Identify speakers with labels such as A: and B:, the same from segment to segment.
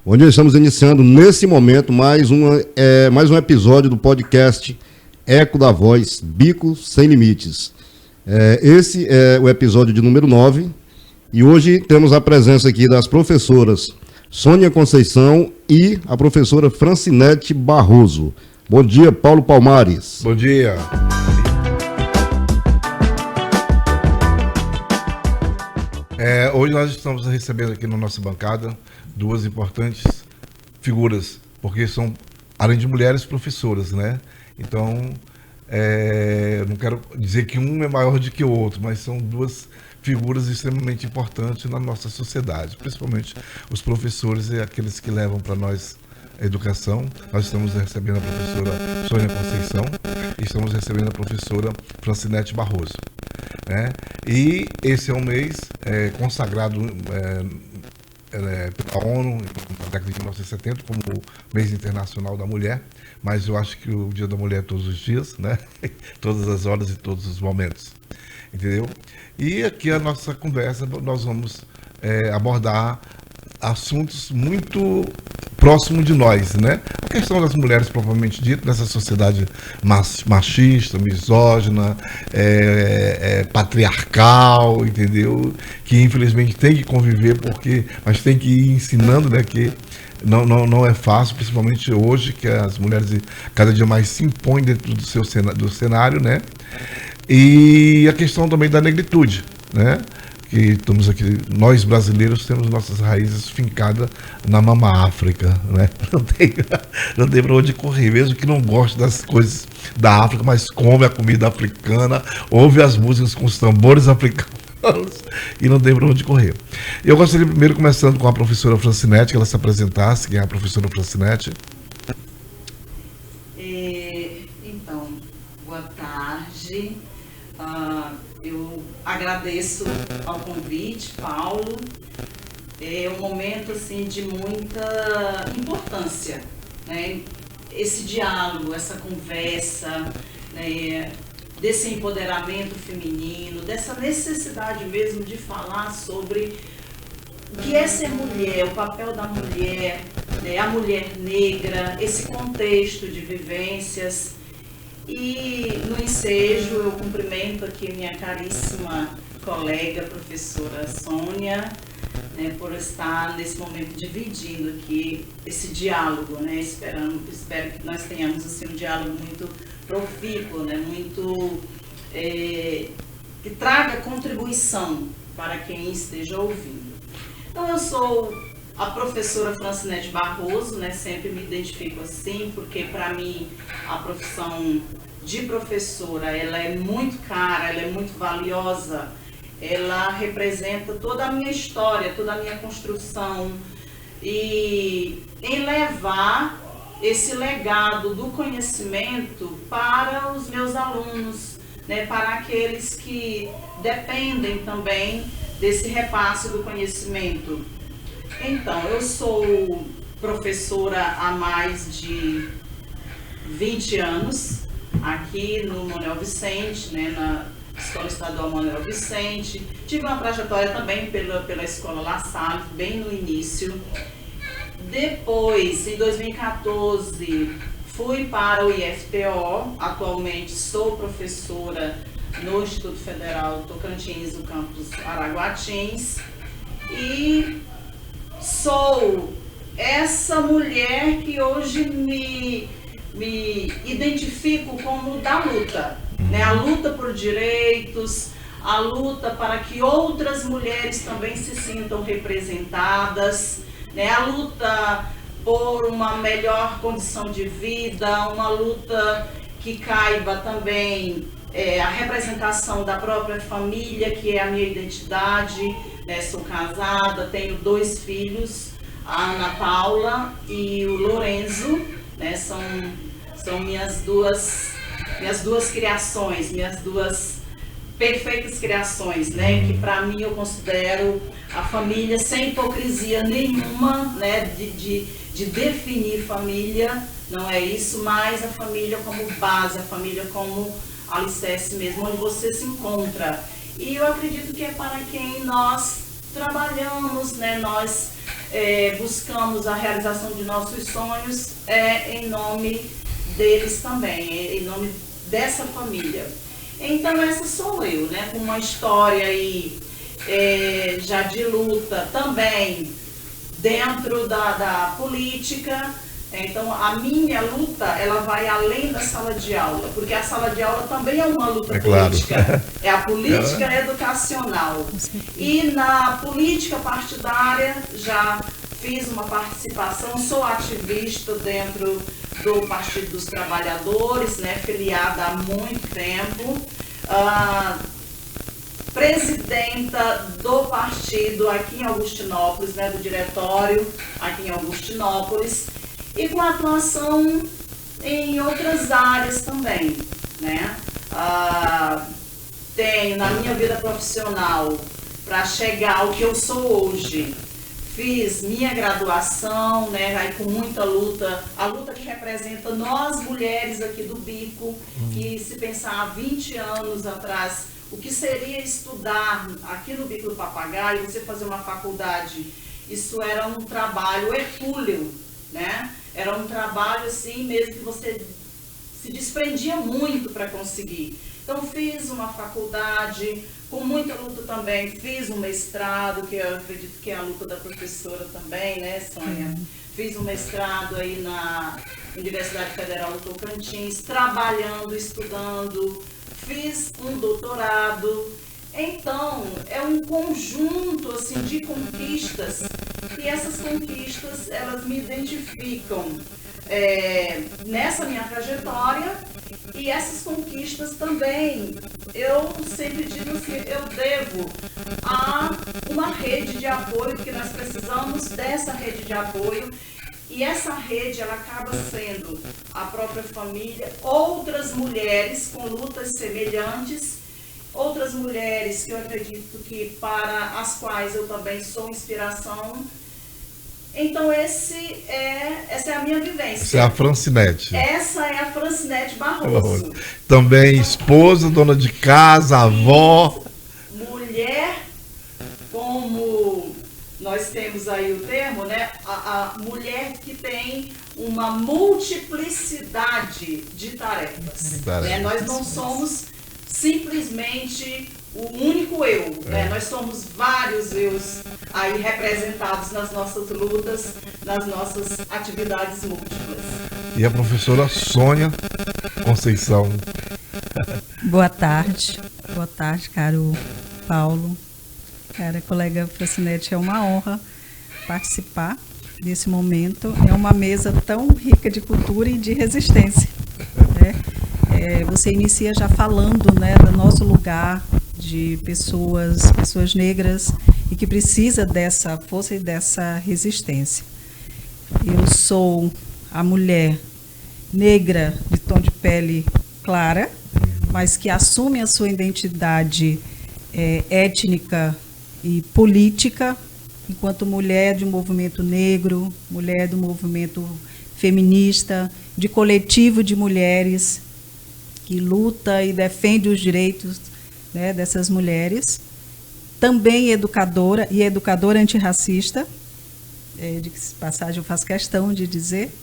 A: onde estamos iniciando nesse momento mais um episódio do podcast Eco da Voz, Bico Sem Limites. Esse é o episódio de número 9 e hoje temos a presença aqui das professoras Sônia Conceição e a professora Francinete Barroso. Bom dia, Paulo Palmares.
B: Bom dia. Hoje nós estamos recebendo aqui na nossa bancada duas importantes figuras, porque são, além de mulheres, professoras, né? Então, não quero dizer que um é maior do que o outro, mas são duas figuras extremamente importantes na nossa sociedade, principalmente os professores e aqueles que levam para nós a educação. Nós estamos recebendo a professora Sônia Conceição e estamos recebendo a professora Francinete Barroso, né? E esse é um mês consagrado pela ONU na década de 1970 como o mês internacional da mulher, mas eu acho que o Dia da Mulher é todos os dias, né? Todas as horas e todos os momentos, entendeu? E aqui a nossa conversa nós vamos abordar assuntos muito próximos de nós, né? A questão das mulheres, propriamente dito, nessa sociedade machista, misógina, patriarcal, entendeu? Que infelizmente tem que conviver, mas tem que ir ensinando, né? Que não é fácil, principalmente hoje, que as mulheres cada dia mais se impõem dentro do cenário, né? E a questão também da negritude, né? Que estamos aqui, nós brasileiros temos nossas raízes fincadas na mama África, né? Não tem para onde correr, mesmo que não goste das coisas da África, mas come a comida africana, ouve as músicas com os tambores africanos e não tem para onde correr. Eu gostaria primeiro, começando com a professora Francinete, que ela se apresentasse. Quem é a professora Francinete?
C: Então, boa tarde. Eu agradeço ao convite, Paulo. É um momento assim, de muita importância, né? Esse diálogo, essa conversa, né? Desse empoderamento feminino, dessa necessidade mesmo de falar sobre o que é ser mulher, o papel da mulher, né? A mulher negra, esse contexto de vivências. E no ensejo eu cumprimento aqui minha caríssima colega, professora Sônia, né, por estar nesse momento dividindo aqui esse diálogo, né, espero que nós tenhamos assim, um diálogo muito profícuo, né, muito que traga contribuição para quem esteja ouvindo. Então eu sou a professora Francinete Barroso, né, sempre me identifico assim, porque para mim a profissão de professora, ela é muito cara, ela é muito valiosa, ela representa toda a minha história, toda a minha construção, e em levar esse legado do conhecimento para os meus alunos, né, para aqueles que dependem também desse repasse do conhecimento. Então, eu sou professora há mais de 20 anos, aqui no Manuel Vicente, né, na Escola Estadual Manuel Vicente. Tive uma trajetória também pela Escola La Salle, bem no início. Depois, em 2014, fui para o IFTO, atualmente sou professora no Instituto Federal Tocantins, no campus Araguatins, e sou essa mulher que hoje me identifico como da luta, né? A luta por direitos, a luta para que outras mulheres também se sintam representadas, né? A luta por uma melhor condição de vida, uma luta que caiba também a representação da própria família, que é a minha identidade, né? Sou casada, tenho 2 filhos, a Ana Paula e o Lorenzo, né? São minhas duas criações, minhas 2 perfeitas criações, né? Que para mim eu considero a família sem hipocrisia nenhuma, né? De definir família, não é isso, mas a família como base, a família como alicerce mesmo, onde você se encontra. E eu acredito que é para quem nós trabalhamos, né? Nós buscamos a realização de nossos sonhos em nome deles também, em nome dessa família. Então essa sou eu, né, com uma história aí já de luta também dentro da política. Então a minha luta, ela vai além da sala de aula, porque a sala de aula também é uma luta política,
B: claro.
C: É a política educacional. E na política partidária já fiz uma participação, sou ativista dentro do Partido dos Trabalhadores, né, filiada há muito tempo, presidenta do partido aqui em Augustinópolis, né, do diretório aqui em Augustinópolis, e com atuação em outras áreas também, né? Tenho na minha vida profissional, para chegar ao que eu sou hoje, fiz minha graduação, né, aí com muita luta, a luta que representa nós mulheres aqui do Bico, que se pensar há 20 anos atrás, o que seria estudar aqui no Bico do Papagaio, você fazer uma faculdade, isso era um trabalho hercúleo, né? Era um trabalho assim mesmo que você se desprendia muito para conseguir. Então fiz uma faculdade, com muita luta também, fiz um mestrado, que eu acredito que é a luta da professora também, né, Sônia? Fiz um mestrado aí na Universidade Federal do Tocantins, trabalhando, estudando, fiz um doutorado. Então, é um conjunto assim, de conquistas, e essas conquistas, elas me identificam nessa minha trajetória, e essas conquistas também, eu sempre digo assim, eu devo a uma rede de apoio, porque nós precisamos dessa rede de apoio, e essa rede, ela acaba sendo a própria família, outras mulheres com lutas semelhantes, outras mulheres que eu acredito que para as quais eu também sou inspiração. Então essa é a minha vivência.
B: Essa é a Francinete.
C: Essa é a Francinete Barroso.
B: Também esposa, dona de casa, avó.
C: Mulher, como nós temos aí o termo, né? A mulher que tem uma multiplicidade de tarefas. Né? Nós não somos simplesmente o único eu, né? Nós somos vários eus aí representados nas nossas lutas, nas nossas atividades múltiplas.
B: E a professora Sônia Conceição.
D: Boa tarde, caro Paulo, cara colega Francinete, é uma honra participar desse momento, é uma mesa tão rica de cultura e de resistência, né? Você inicia já falando, né, do nosso lugar de pessoas negras e que precisa dessa força e dessa resistência. Eu sou a mulher negra de tom de pele clara, mas que assume a sua identidade étnica e política enquanto mulher de um movimento negro, mulher do movimento feminista, de coletivo de mulheres que luta e defende os direitos, né, dessas mulheres. Também educadora e educadora antirracista, de passagem eu faço questão de dizer,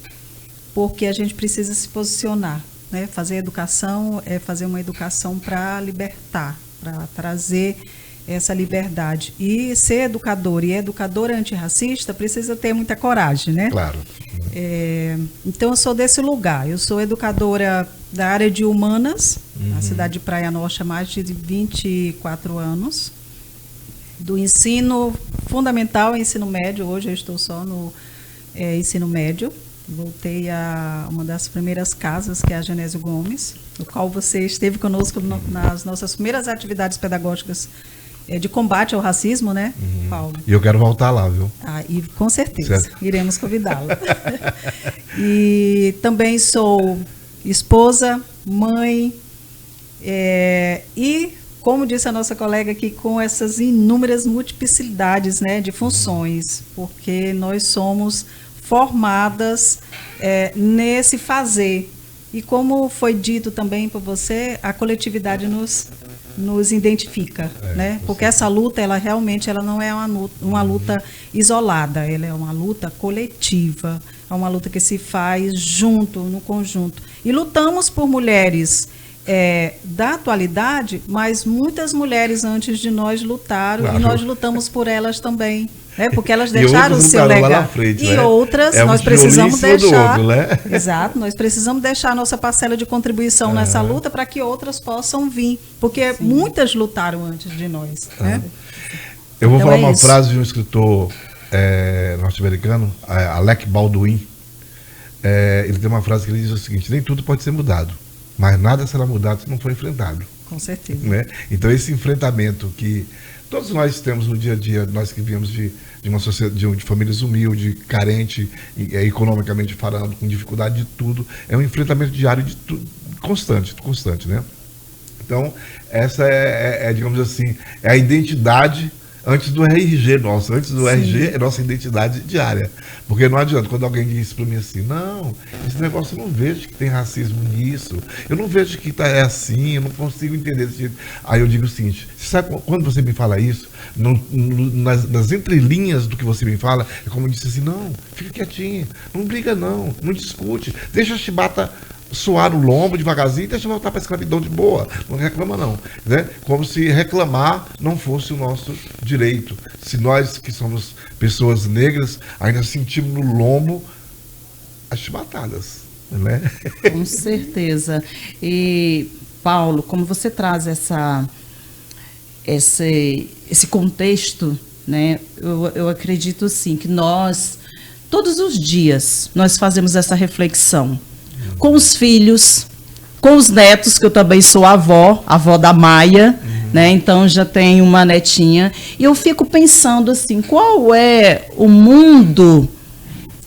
D: porque a gente precisa se posicionar, né? Fazer educação é fazer uma educação para libertar, para trazer essa liberdade. E ser educador e educadora antirracista precisa ter muita coragem, né?
B: Claro.
D: Então eu sou desse lugar, eu sou educadora da área de humanas, na cidade de Praia Norte há mais de 24 anos, do ensino fundamental e ensino médio. Hoje eu estou só no ensino médio, voltei a uma das primeiras casas, que é a Genésio Gomes, no qual você esteve conosco nas nossas primeiras atividades pedagógicas de combate ao racismo, né, Paulo?
B: E eu quero voltar lá, viu?
D: E com certeza,
B: certo.
D: Iremos convidá-la. E também sou esposa, mãe, e, como disse a nossa colega aqui, com essas inúmeras multiplicidades, né, de funções, porque nós somos formadas nesse fazer. E como foi dito também por você, a coletividade nos nos identifica, né? Porque essa luta, ela realmente ela não é uma luta isolada, ela é uma luta coletiva, é uma luta que se faz junto, no conjunto. E lutamos por mulheres da atualidade, mas muitas mulheres antes de nós lutaram, e nós lutamos por elas também. Porque elas deixaram o seu legado. E outras, nós precisamos deixar.
B: Outro, né?
D: Exato, nós precisamos deixar a nossa parcela de contribuição nessa luta para que outras possam vir. Porque muitas lutaram antes de nós. Né?
B: Eu vou falar uma frase de um escritor norte-americano, Alec Baldwin. Ele tem uma frase que ele diz o seguinte: nem tudo pode ser mudado, mas nada será mudado se não for enfrentado.
D: Com certeza.
B: Né? Então esse enfrentamento que todos nós temos no dia a dia, nós que viemos de uma sociedade, de famílias humildes, carente, economicamente falando, com dificuldade de tudo, é um enfrentamento diário de tudo, constante, né? Então, essa digamos assim, é a identidade antes do RG nosso. Antes do RG é nossa identidade diária. Porque não adianta, quando alguém diz para mim assim, não, esse negócio eu não vejo que tem racismo nisso, eu não vejo que é assim, eu não consigo entender desse jeito. Aí eu digo o seguinte: você sabe quando você me fala isso, nas entrelinhas do que você me fala, é como eu disse assim, não, fica quietinho, não briga não discute, deixa a chibata suar no lombo devagarzinho e deixa voltar para a escravidão de boa, não reclama não, né? Como se reclamar não fosse o nosso direito. Se nós que somos pessoas negras ainda sentimos no lombo as chibatadas, né?
E: Com certeza. E Paulo, como você traz esse contexto, né? Eu acredito sim que nós todos os dias nós fazemos essa reflexão com os filhos, com os netos, que eu também sou avó da Maia, né? Então já tenho uma netinha, e eu fico pensando assim, qual é o mundo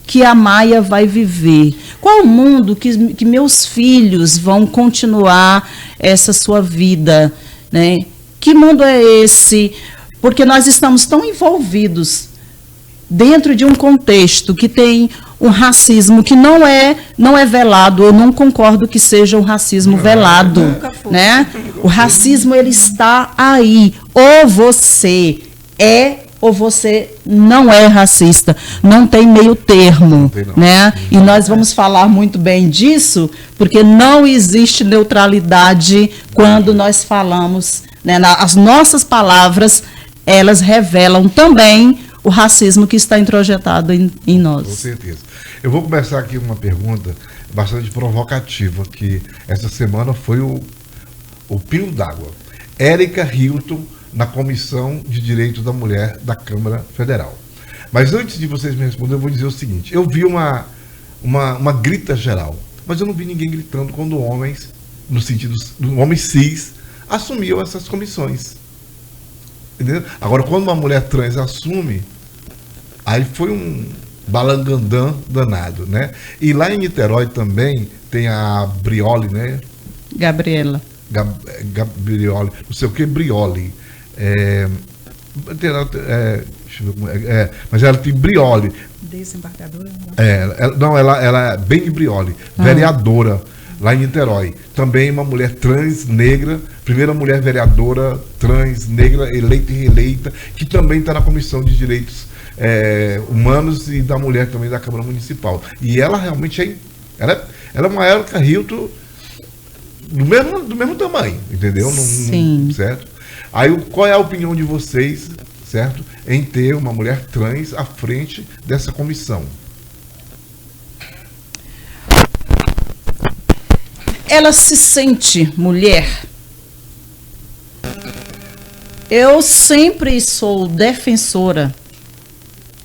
E: que a Maia vai viver? Qual o mundo que meus filhos vão continuar essa sua vida, né? Que mundo é esse? Porque nós estamos tão envolvidos dentro de um contexto que tem um racismo que não é velado. Eu não concordo que seja um racismo velado, né? O racismo, ele está aí. Ou você é ou você não é racista. Não tem meio termo, né? E nós vamos falar muito bem disso, porque não existe neutralidade quando nós falamos, né? As nossas palavras, elas revelam também o racismo que está introjetado em nós.
B: Com certeza. Eu vou começar aqui com uma pergunta bastante provocativa, que essa semana foi o pino d'água. Érica Hilton, na Comissão de Direitos da Mulher da Câmara Federal. Mas antes de vocês me responderem, eu vou dizer o seguinte: eu vi uma grita geral, mas eu não vi ninguém gritando quando homens, no sentido do homem cis, assumiam essas comissões. Entendeu? Agora, quando uma mulher trans assume, aí foi um balangandã danado, né? E lá em Niterói também tem a Brioli, né?
E: Gabriela.
B: Gabrioli, não sei o que, Brioli. Deixa eu ver como mas ela tem Brioli.
D: Desembargadora?
B: Ela é bem de Brioli, vereadora lá em Niterói. Também uma mulher trans, negra, primeira mulher vereadora trans, negra, eleita e reeleita, que também está na Comissão de Direitos Humanos e da Mulher também da Câmara Municipal. E ela realmente ela é uma Érica Hilton do mesmo tamanho, entendeu?
E: Sim.
B: Certo? Aí, qual é a opinião de vocês, certo, em ter uma mulher trans à frente dessa comissão?
E: Ela se sente mulher. Eu sempre sou defensora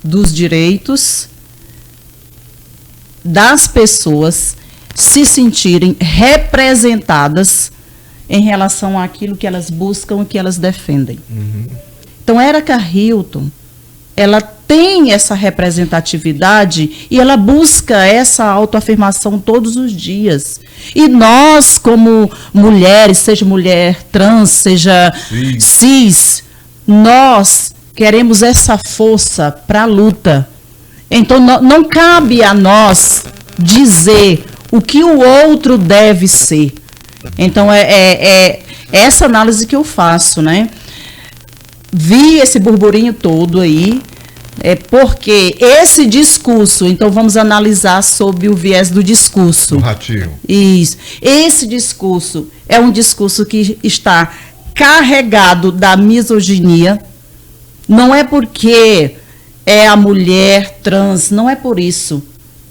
E: dos direitos das pessoas se sentirem representadas em relação àquilo que elas buscam e que elas defendem. Então, Érica Hilton, ela tem essa representatividade e ela busca essa autoafirmação todos os dias. E nós, como mulheres, seja mulher trans, seja cis, nós queremos essa força para a luta. Então, não cabe a nós dizer o que o outro deve ser. Então, Essa análise que eu faço, né? Vi esse burburinho todo aí, porque esse discurso, então vamos analisar sob o viés do discurso.
B: Ratinho.
E: Isso. Esse discurso é um discurso que está carregado da misoginia. Não é porque é a mulher trans, não é por isso.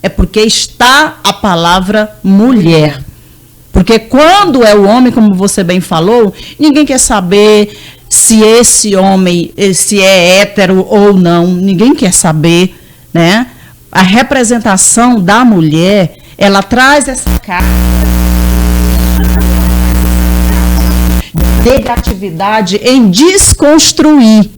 E: É porque está a palavra mulher. Porque quando é o homem, como você bem falou, ninguém quer saber se esse homem, se é hétero ou não, ninguém quer saber, né? A representação da mulher, ela traz essa carga de negatividade em desconstruir.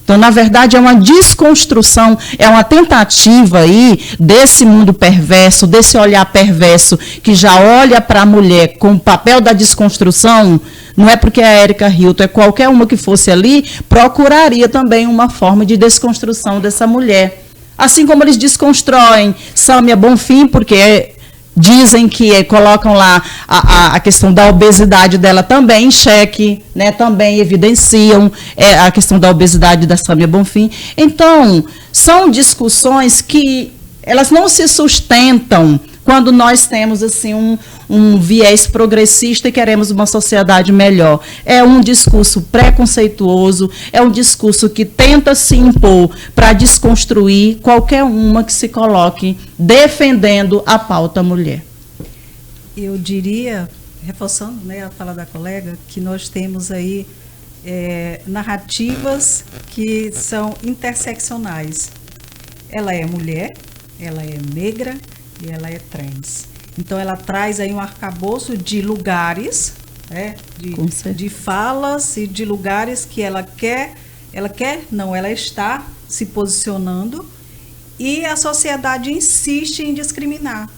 E: Então, na verdade, é uma desconstrução, é uma tentativa aí desse mundo perverso, desse olhar perverso, que já olha para a mulher com o papel da desconstrução. Não é porque a Érica Hilton, é qualquer uma que fosse ali, procuraria também uma forma de desconstrução dessa mulher. Assim como eles desconstroem Sâmia Bonfim, porque dizem que colocam lá a questão da obesidade dela também em xeque, né? Também evidenciam a questão da obesidade da Sâmia Bonfim. Então, são discussões que elas não se sustentam quando nós temos assim um viés progressista e queremos uma sociedade melhor. É um discurso preconceituoso, é um discurso que tenta se impor para desconstruir qualquer uma que se coloque defendendo a pauta mulher.
D: Eu diria, reforçando, né, a fala da colega, que nós temos aí narrativas que são interseccionais. Ela é mulher, ela é negra e ela é trans. Então, ela traz aí um arcabouço de lugares, né, de falas e de lugares que ela está se posicionando, e a sociedade insiste em discriminar.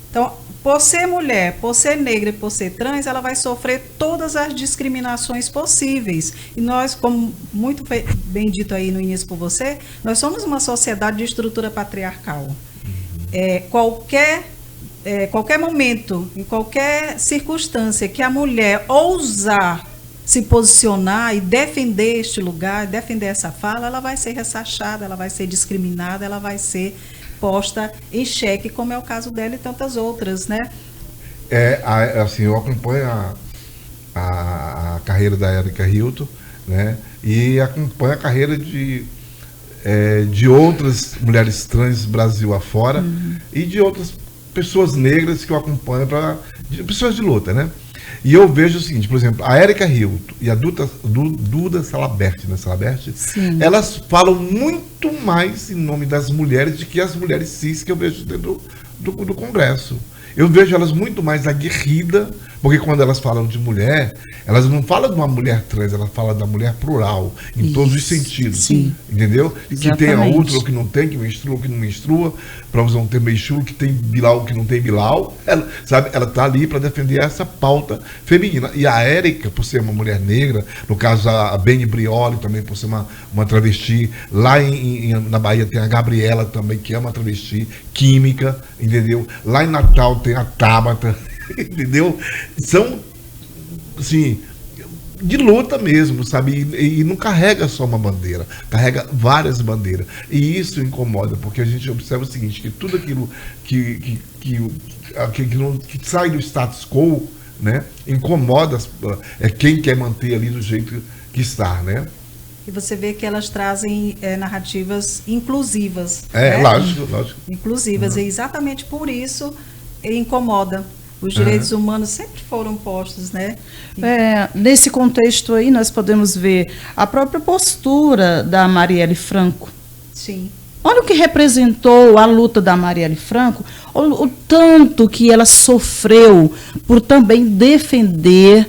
D: Então, por ser mulher, por ser negra e por ser trans, ela vai sofrer todas as discriminações possíveis. E nós, como muito bem dito aí no início por você, nós somos uma sociedade de estrutura patriarcal. Qualquer momento, em qualquer circunstância que a mulher ousar se posicionar e defender este lugar, defender essa fala, ela vai ser ressachada, ela vai ser discriminada, ela vai ser posta em xeque, como é o caso dela e tantas outras, né?
B: Assim, eu acompanho a carreira da Érica Hilton, né? E acompanho a carreira de outras mulheres trans Brasil afora, e de outras pessoas negras que eu acompanho, pessoas de luta, né? E eu vejo o seguinte, por exemplo, a Érica Hilton e a Duda Salabert, né? Elas falam muito mais em nome das mulheres do que as mulheres cis que eu vejo dentro do Congresso. Eu vejo elas muito mais aguerridas, porque quando elas falam de mulher, elas não falam de uma mulher trans, elas falam da mulher plural, em todos os sentidos. Sim. Entendeu?
E: Exatamente.
B: Que tem a útero, que não tem, que menstrua, que não menstrua, para usar um termo meio chulo, que tem bilau, que não tem bilau. Ela está ali para defender essa pauta feminina. E a Érica, por ser uma mulher negra, no caso a Beni Brioli, também por ser uma travesti, lá na Bahia tem a Gabriela também, que é uma travesti química, entendeu? Lá em Natal tem a Tabata, entendeu? São, assim, de luta mesmo, sabe? E não carrega só uma bandeira, carrega várias bandeiras. E isso incomoda, porque a gente observa o seguinte, que tudo aquilo que sai do status quo, né, incomoda quem quer manter ali do jeito que está, né?
D: E você vê que elas trazem narrativas inclusivas.
B: Lógico.
D: Inclusivas, e exatamente por isso incomoda. Os direitos humanos sempre foram postos, né?
E: Nesse contexto aí, nós podemos ver a própria postura da Marielle Franco.
D: Sim.
E: Olha o que representou a luta da Marielle Franco, o tanto que ela sofreu por também defender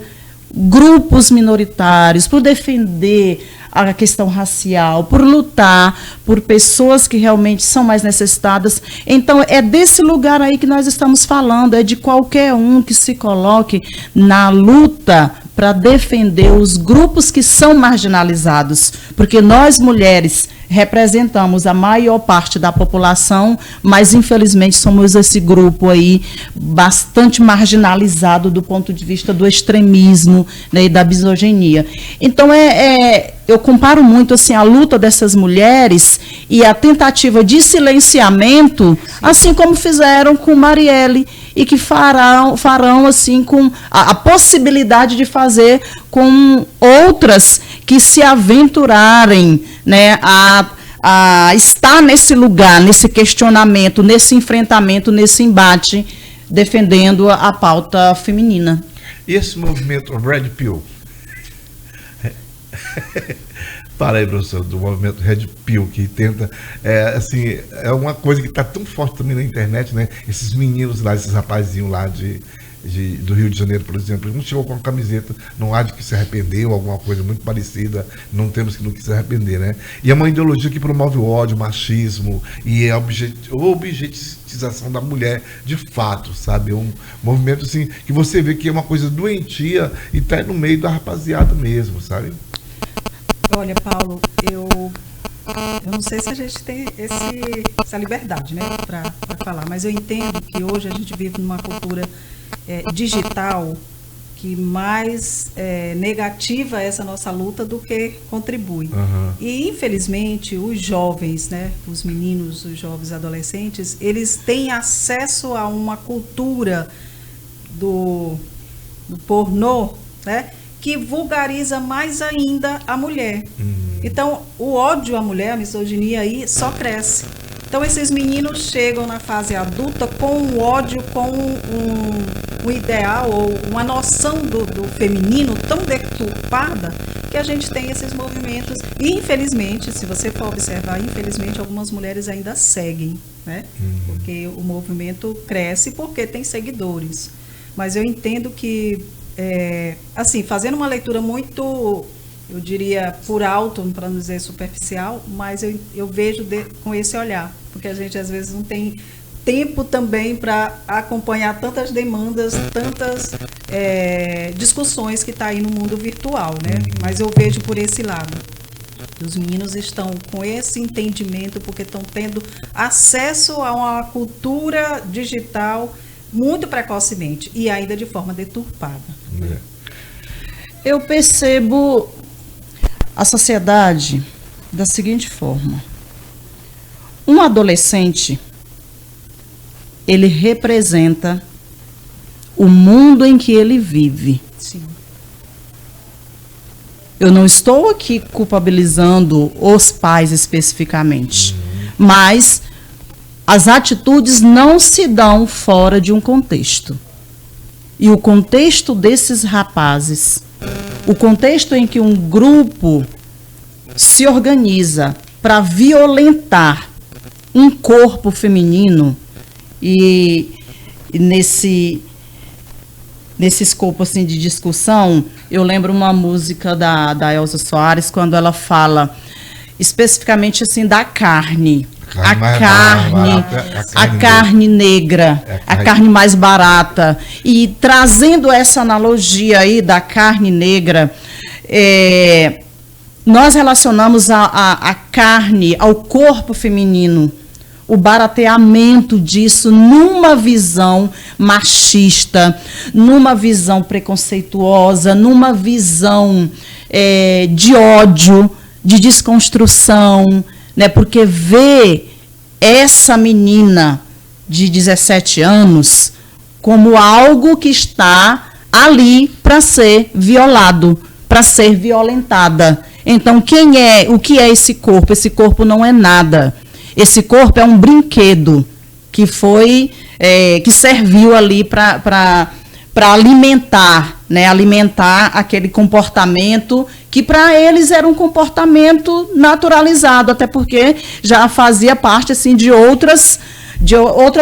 E: grupos minoritários, por defender a questão racial, por lutar por pessoas que realmente são mais necessitadas. Então, é desse lugar aí que nós estamos falando, é de qualquer um que se coloque na luta para defender os grupos que são marginalizados, porque nós mulheres representamos a maior parte da população, mas infelizmente somos esse grupo aí bastante marginalizado do ponto de vista do extremismo, né, e da misoginia. Então eu comparo muito assim a luta dessas mulheres e a tentativa de silenciamento, assim como fizeram com Marielle e que farão assim com a possibilidade de fazer com outras que se aventurarem, né, a estar nesse lugar, nesse questionamento, nesse enfrentamento, nesse embate, defendendo a pauta feminina.
B: Esse movimento Red Pill, fala aí, professor, do movimento Red Pill, que tenta, assim, é uma coisa que está tão forte também na internet, né? Esses meninos lá, esses rapazinhos lá do Rio de Janeiro, por exemplo, um chegou com uma camiseta, não há de que se arrependeu, alguma coisa muito parecida, não temos que não se arrepender, né? E é uma ideologia que promove o ódio, o machismo e a objetização da mulher de fato, sabe? É um movimento assim, que você vê que é uma coisa doentia e tá no meio da rapaziada mesmo, sabe?
D: Olha, Paulo, eu não sei se a gente tem essa liberdade, né, para falar, mas eu entendo que hoje a gente vive numa cultura digital que mais negativa essa nossa luta do que contribui. Uhum. E, infelizmente, os jovens, né, os meninos, os jovens adolescentes, eles têm acesso a uma cultura do pornô, né, que vulgariza mais ainda a mulher. Uhum. Então, o ódio à mulher, a misoginia aí, só cresce. Então, esses meninos chegam na fase adulta com um ódio, com um ideal ou uma noção do feminino tão deturpada que a gente tem esses movimentos. E, infelizmente, se você for observar, infelizmente, algumas mulheres ainda seguem, né? Uhum. Porque o movimento cresce porque tem seguidores. Mas eu entendo que assim, fazendo uma leitura muito, eu diria, por alto, para não dizer superficial, mas eu vejo com esse olhar, porque a gente às vezes não tem tempo também para acompanhar tantas demandas, tantas discussões que está aí no mundo virtual, né? Mas eu vejo por esse lado. Os meninos estão com esse entendimento porque estão tendo acesso a uma cultura digital muito precocemente e ainda de forma deturpada.
E: Eu percebo a sociedade da seguinte forma: um adolescente, ele representa o mundo em que ele vive.
D: Sim.
E: Eu não estou aqui culpabilizando os pais especificamente, mas as atitudes não se dão fora de um contexto. E o contexto desses rapazes, o contexto em que um grupo se organiza para violentar um corpo feminino, e nesse escopo assim, de discussão, eu lembro uma música da Elza Soares, quando ela fala especificamente assim da carne. A carne negra, a carne mais barata. E trazendo essa analogia aí da carne negra, nós relacionamos a carne ao corpo feminino, o barateamento disso numa visão machista, numa visão preconceituosa, numa visão de ódio, de desconstrução, né? Porque ver essa menina de 17 anos como algo que está ali para ser violado, para ser violentada. Então, o que é esse corpo? Esse corpo não é nada. Esse corpo é um brinquedo que que serviu ali para alimentar, né? Alimentar aquele comportamento que para eles era um comportamento naturalizado, até porque já fazia parte assim de outras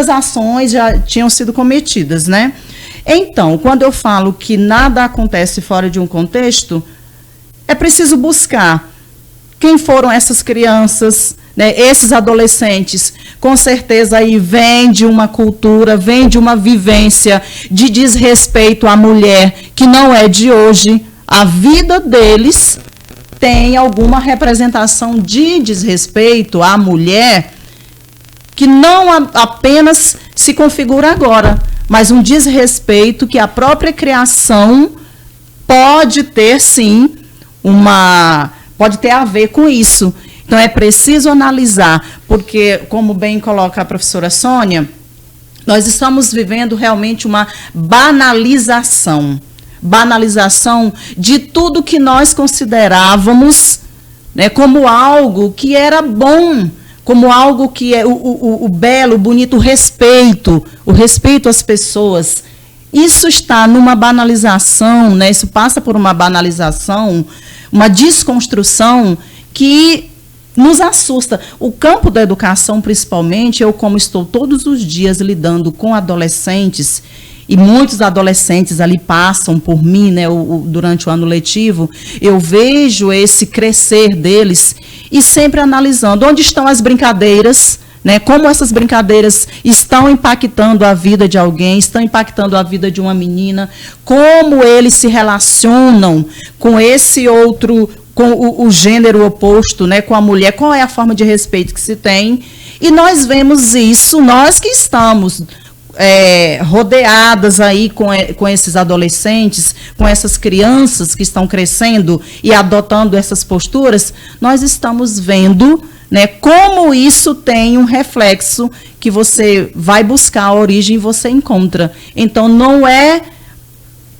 E: ações já tinham sido cometidas, né? Então, quando eu falo que nada acontece fora de um contexto, é preciso buscar quem foram essas crianças, né, esses adolescentes, com certeza aí vem de uma cultura, vem de uma vivência de desrespeito à mulher, que não é de hoje. A vida deles tem alguma representação de desrespeito à mulher, que não apenas se configura agora, mas um desrespeito que a própria criação pode ter, sim, pode ter a ver com isso. Então, é preciso analisar, porque, como bem coloca a professora Sônia, nós estamos vivendo realmente uma banalização de tudo que nós considerávamos, né, como algo que era bom, como algo que é o belo, o bonito, o respeito às pessoas. Isso está numa banalização, né, isso passa por uma banalização, uma desconstrução que nos assusta. O campo da educação, principalmente, eu como estou todos os dias lidando com adolescentes, e muitos adolescentes ali passam por mim, né, durante o ano letivo, eu vejo esse crescer deles e sempre analisando onde estão as brincadeiras, né, como essas brincadeiras estão impactando a vida de alguém, estão impactando a vida de uma menina, como eles se relacionam com esse outro, com o gênero oposto, né, com a mulher, qual é a forma de respeito que se tem. E nós vemos isso, nós que estamos rodeadas aí com esses adolescentes, com essas crianças que estão crescendo e adotando essas posturas, nós estamos vendo, né, como isso tem um reflexo que você vai buscar a origem e você encontra. Então, não é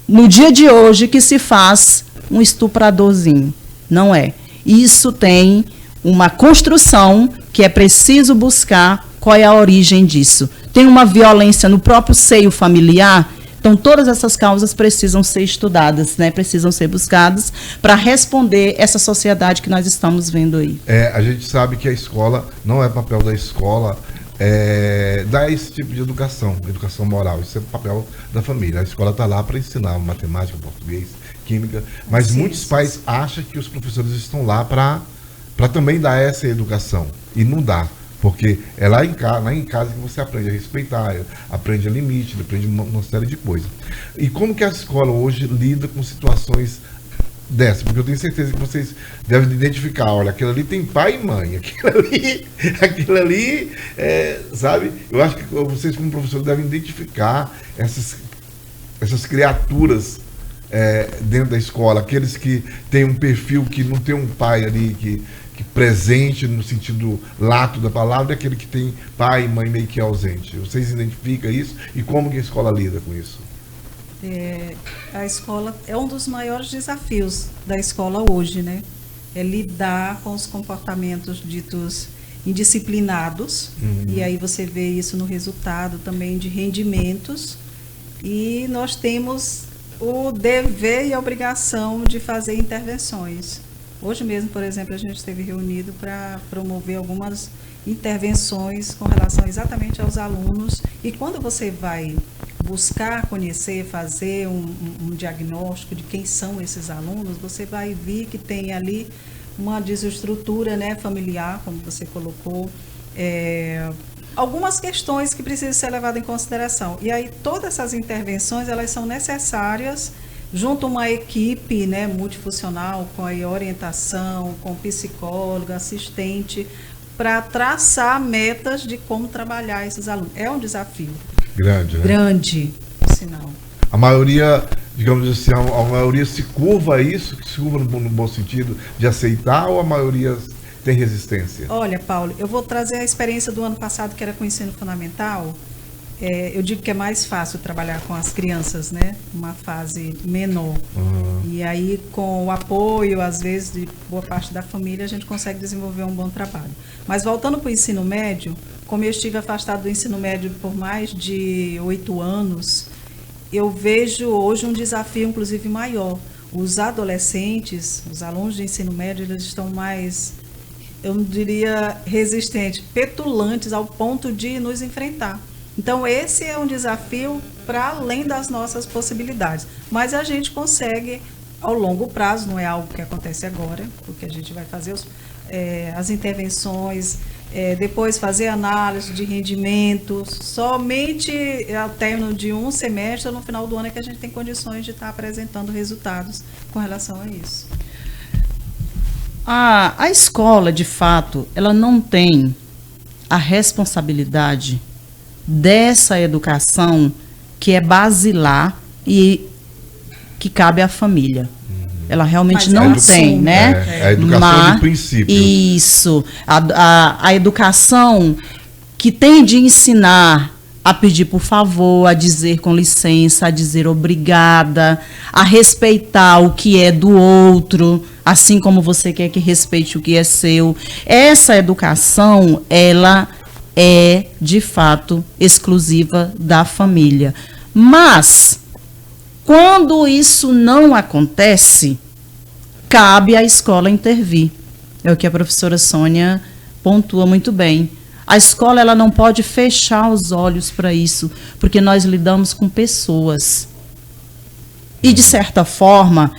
E: no dia de hoje que se faz um estupradorzinho. Não é. Isso tem uma construção que é preciso buscar qual é a origem disso. Tem uma violência no próprio seio familiar. Então, todas essas causas precisam ser estudadas, né? Precisam ser buscadas para responder essa sociedade que nós estamos vendo aí.
B: A gente sabe que a escola, não é papel da escola dar esse tipo de educação moral. Isso é papel da família. A escola está lá para ensinar matemática, português, química, mas muitos pais acham que os professores estão lá para também dar essa educação. E não dá. Porque é lá em casa que você aprende a respeitar, aprende a limite, aprende uma série de coisas. E como que a escola hoje lida com situações dessas? Porque eu tenho certeza que vocês devem identificar, olha, aquilo ali tem pai e mãe, aquilo ali sabe? Eu acho que vocês como professores devem identificar essas criaturas dentro da escola, aqueles que têm um perfil que não tem um pai ali que presente no sentido lato da palavra, é aquele que tem pai e mãe meio que ausente. Vocês identificam isso e como que a escola lida com isso?
D: A escola é um dos maiores desafios da escola hoje, né? É lidar com os comportamentos ditos indisciplinados, e aí você vê isso no resultado também de rendimentos, e nós temos o dever e a obrigação de fazer intervenções. Hoje mesmo, por exemplo, a gente esteve reunido para promover algumas intervenções com relação exatamente aos alunos. E quando você vai buscar conhecer, fazer um diagnóstico de quem são esses alunos, você vai ver que tem ali uma desestrutura, né, familiar, como você colocou, algumas questões que precisam ser levadas em consideração. E aí todas essas intervenções, elas são necessárias junto a uma equipe, né, multifuncional, com a orientação, com psicólogo, assistente, para traçar metas de como trabalhar esses alunos. É um desafio.
B: Grande, né?
D: Grande, por sinal.
B: A maioria, digamos assim, a maioria se curva a isso, se curva no bom sentido de aceitar, ou a maioria tem resistência? Olha,
D: Paulo, eu vou trazer a experiência do ano passado, que era com o ensino fundamental. Eu digo que é mais fácil trabalhar com as crianças, né? Uma fase menor. E aí, com o apoio, às vezes, de boa parte da família, a gente consegue desenvolver um bom trabalho. Mas voltando para o ensino médio, como eu estive afastado do ensino médio por mais de 8 anos, eu vejo hoje um desafio, inclusive, maior. Os adolescentes, os alunos de ensino médio, eles estão mais, eu não diria resistentes, petulantes ao ponto de nos enfrentar. Então, esse é um desafio para além das nossas possibilidades. Mas a gente consegue, ao longo prazo, não é algo que acontece agora, porque a gente vai fazer as intervenções, depois fazer análise de rendimento. Somente ao término de um semestre, no final do ano, é que a gente tem condições de estar apresentando resultados com relação a isso.
E: A escola, de fato, ela não tem a responsabilidade dessa educação que é basilar e que cabe à família. Ela realmente não tem, né?
B: É a educação de princípio.
E: Isso. A educação que tem de ensinar a pedir por favor, a dizer com licença, a dizer obrigada, a respeitar o que é do outro, assim como você quer que respeite o que é seu. Essa educação, ela é, de fato, exclusiva da família. Mas, quando isso não acontece, cabe à escola intervir. É o que a professora Sônia pontua muito bem. A escola, ela não pode fechar os olhos para isso, porque nós lidamos com pessoas. E, de certa forma,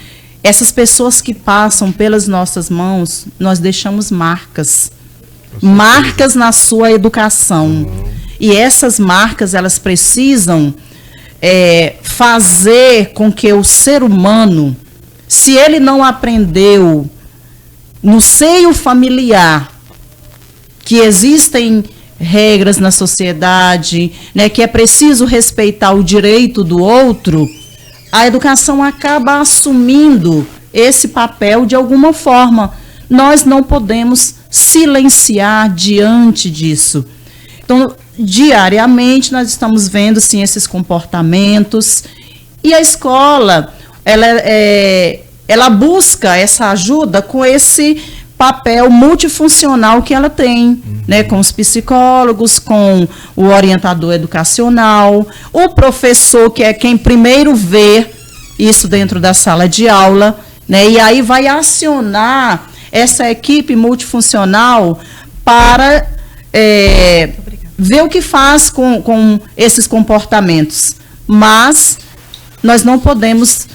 E: essas pessoas que passam pelas nossas mãos, nós deixamos marcas. Marcas na sua educação. E essas marcas, elas precisam fazer com que o ser humano, se ele não aprendeu no seio familiar que existem regras na sociedade, né, que é preciso respeitar o direito do outro, a educação acaba assumindo esse papel de alguma forma. Nós não podemos silenciar diante disso. Então, diariamente, nós estamos vendo sim, esses comportamentos, e a escola ela busca essa ajuda com esse papel multifuncional que ela tem, né, com os psicólogos, com o orientador educacional, o professor, que é quem primeiro vê isso dentro da sala de aula, né, e aí vai acionar essa equipe multifuncional para ver o que faz com esses comportamentos. Mas nós não podemos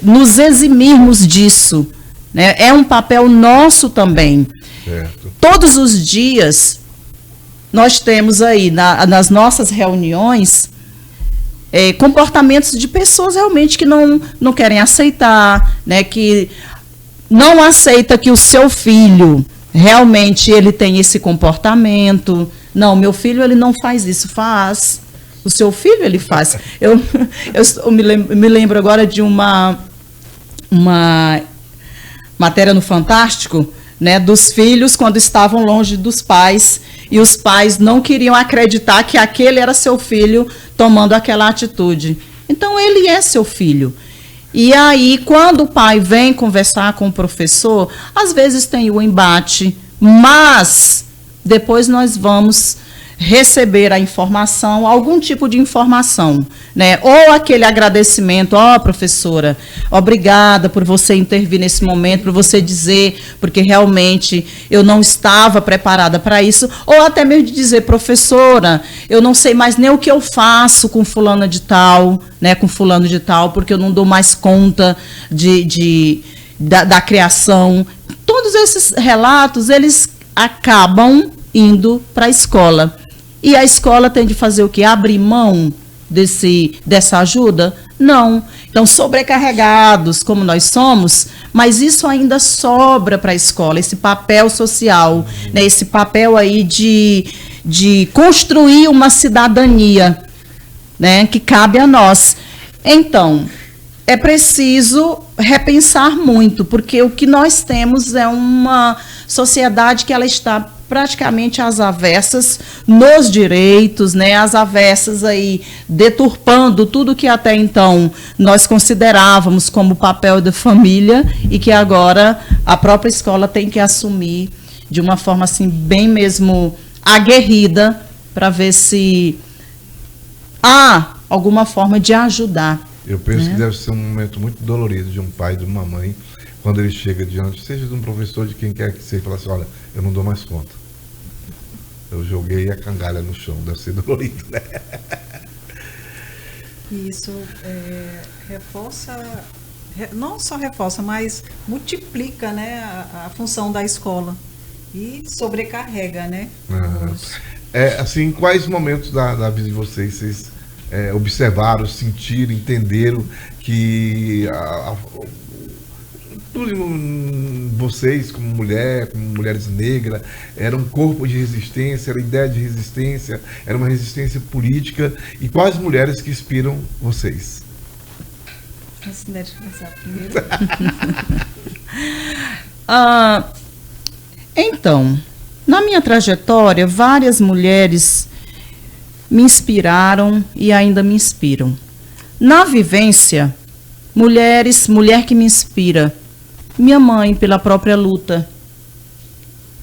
E: nos eximirmos disso. Né? É um papel nosso também.
B: Certo.
E: Todos os dias, nós temos aí, nas nossas reuniões, comportamentos de pessoas realmente que não querem aceitar, né? Que não aceita que o seu filho realmente ele tem esse comportamento. Não, meu filho ele não faz isso, faz. O seu filho ele faz. Eu me lembro agora de uma matéria no Fantástico, né, dos filhos quando estavam longe dos pais e os pais não queriam acreditar que aquele era seu filho tomando aquela atitude. Então ele é seu filho. E aí, quando o pai vem conversar com o professor, às vezes tem o embate, mas depois nós vamos receber a informação, algum tipo de informação, né? Ou aquele agradecimento, professora, obrigada por você intervir nesse momento, por você dizer, porque realmente eu não estava preparada para isso, ou até mesmo de dizer, professora, eu não sei mais nem o que eu faço com fulana de tal, né? Com fulano de tal, porque eu não dou mais conta da criação. Todos esses relatos, eles acabam indo para a escola. E a escola tem de fazer o quê? Abrir mão dessa ajuda? Não. Então, sobrecarregados como nós somos, mas isso ainda sobra para a escola, esse papel social, né? Esse papel aí de construir uma cidadania, né? Que cabe a nós. Então, é preciso repensar muito, porque o que nós temos é uma sociedade que ela está praticamente às avessas nos direitos, né, às avessas aí, deturpando tudo que até então nós considerávamos como papel da família e que agora a própria escola tem que assumir de uma forma assim bem mesmo aguerrida para ver se há alguma forma de ajudar.
B: Eu penso que deve ser um momento muito dolorido de um pai e de uma mãe quando ele chega diante, seja de um professor, de quem quer que seja, e fala assim, olha, eu não dou mais conta. Eu joguei a cangalha no chão, deve ser dolorido, né?
D: Isso reforça, não só reforça, mas multiplica, né, a função da escola. e sobrecarrega, né?
B: Assim, quais momentos da vida de vocês observaram, sentiram, entenderam que vocês, como mulheres negras, era um corpo de resistência, era ideia de resistência, era uma resistência política, e quais mulheres que inspiram vocês?
D: Deixa eu começar primeiro.
E: Então, na minha trajetória, várias mulheres me inspiraram e ainda me inspiram. Na vivência, mulher que me inspira. Minha mãe, pela própria luta.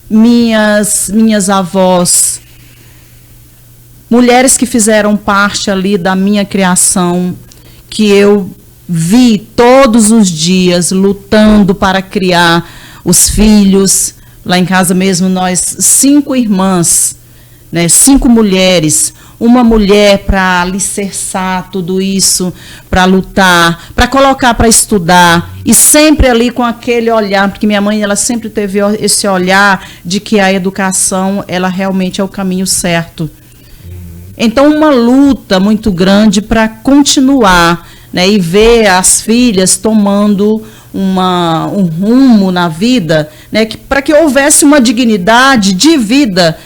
E: Minhas avós. Mulheres que fizeram parte ali da minha criação, que eu vi todos os dias lutando para criar os filhos. Lá em casa mesmo, nós 5 irmãs, né, 5 mulheres. Uma mulher para alicerçar tudo isso, para lutar, para colocar para estudar, e sempre ali com aquele olhar, porque minha mãe ela sempre teve esse olhar de que a educação ela realmente é o caminho certo. Então, uma luta muito grande para continuar, né, e ver as filhas tomando um rumo na vida, né, para que houvesse uma dignidade de vida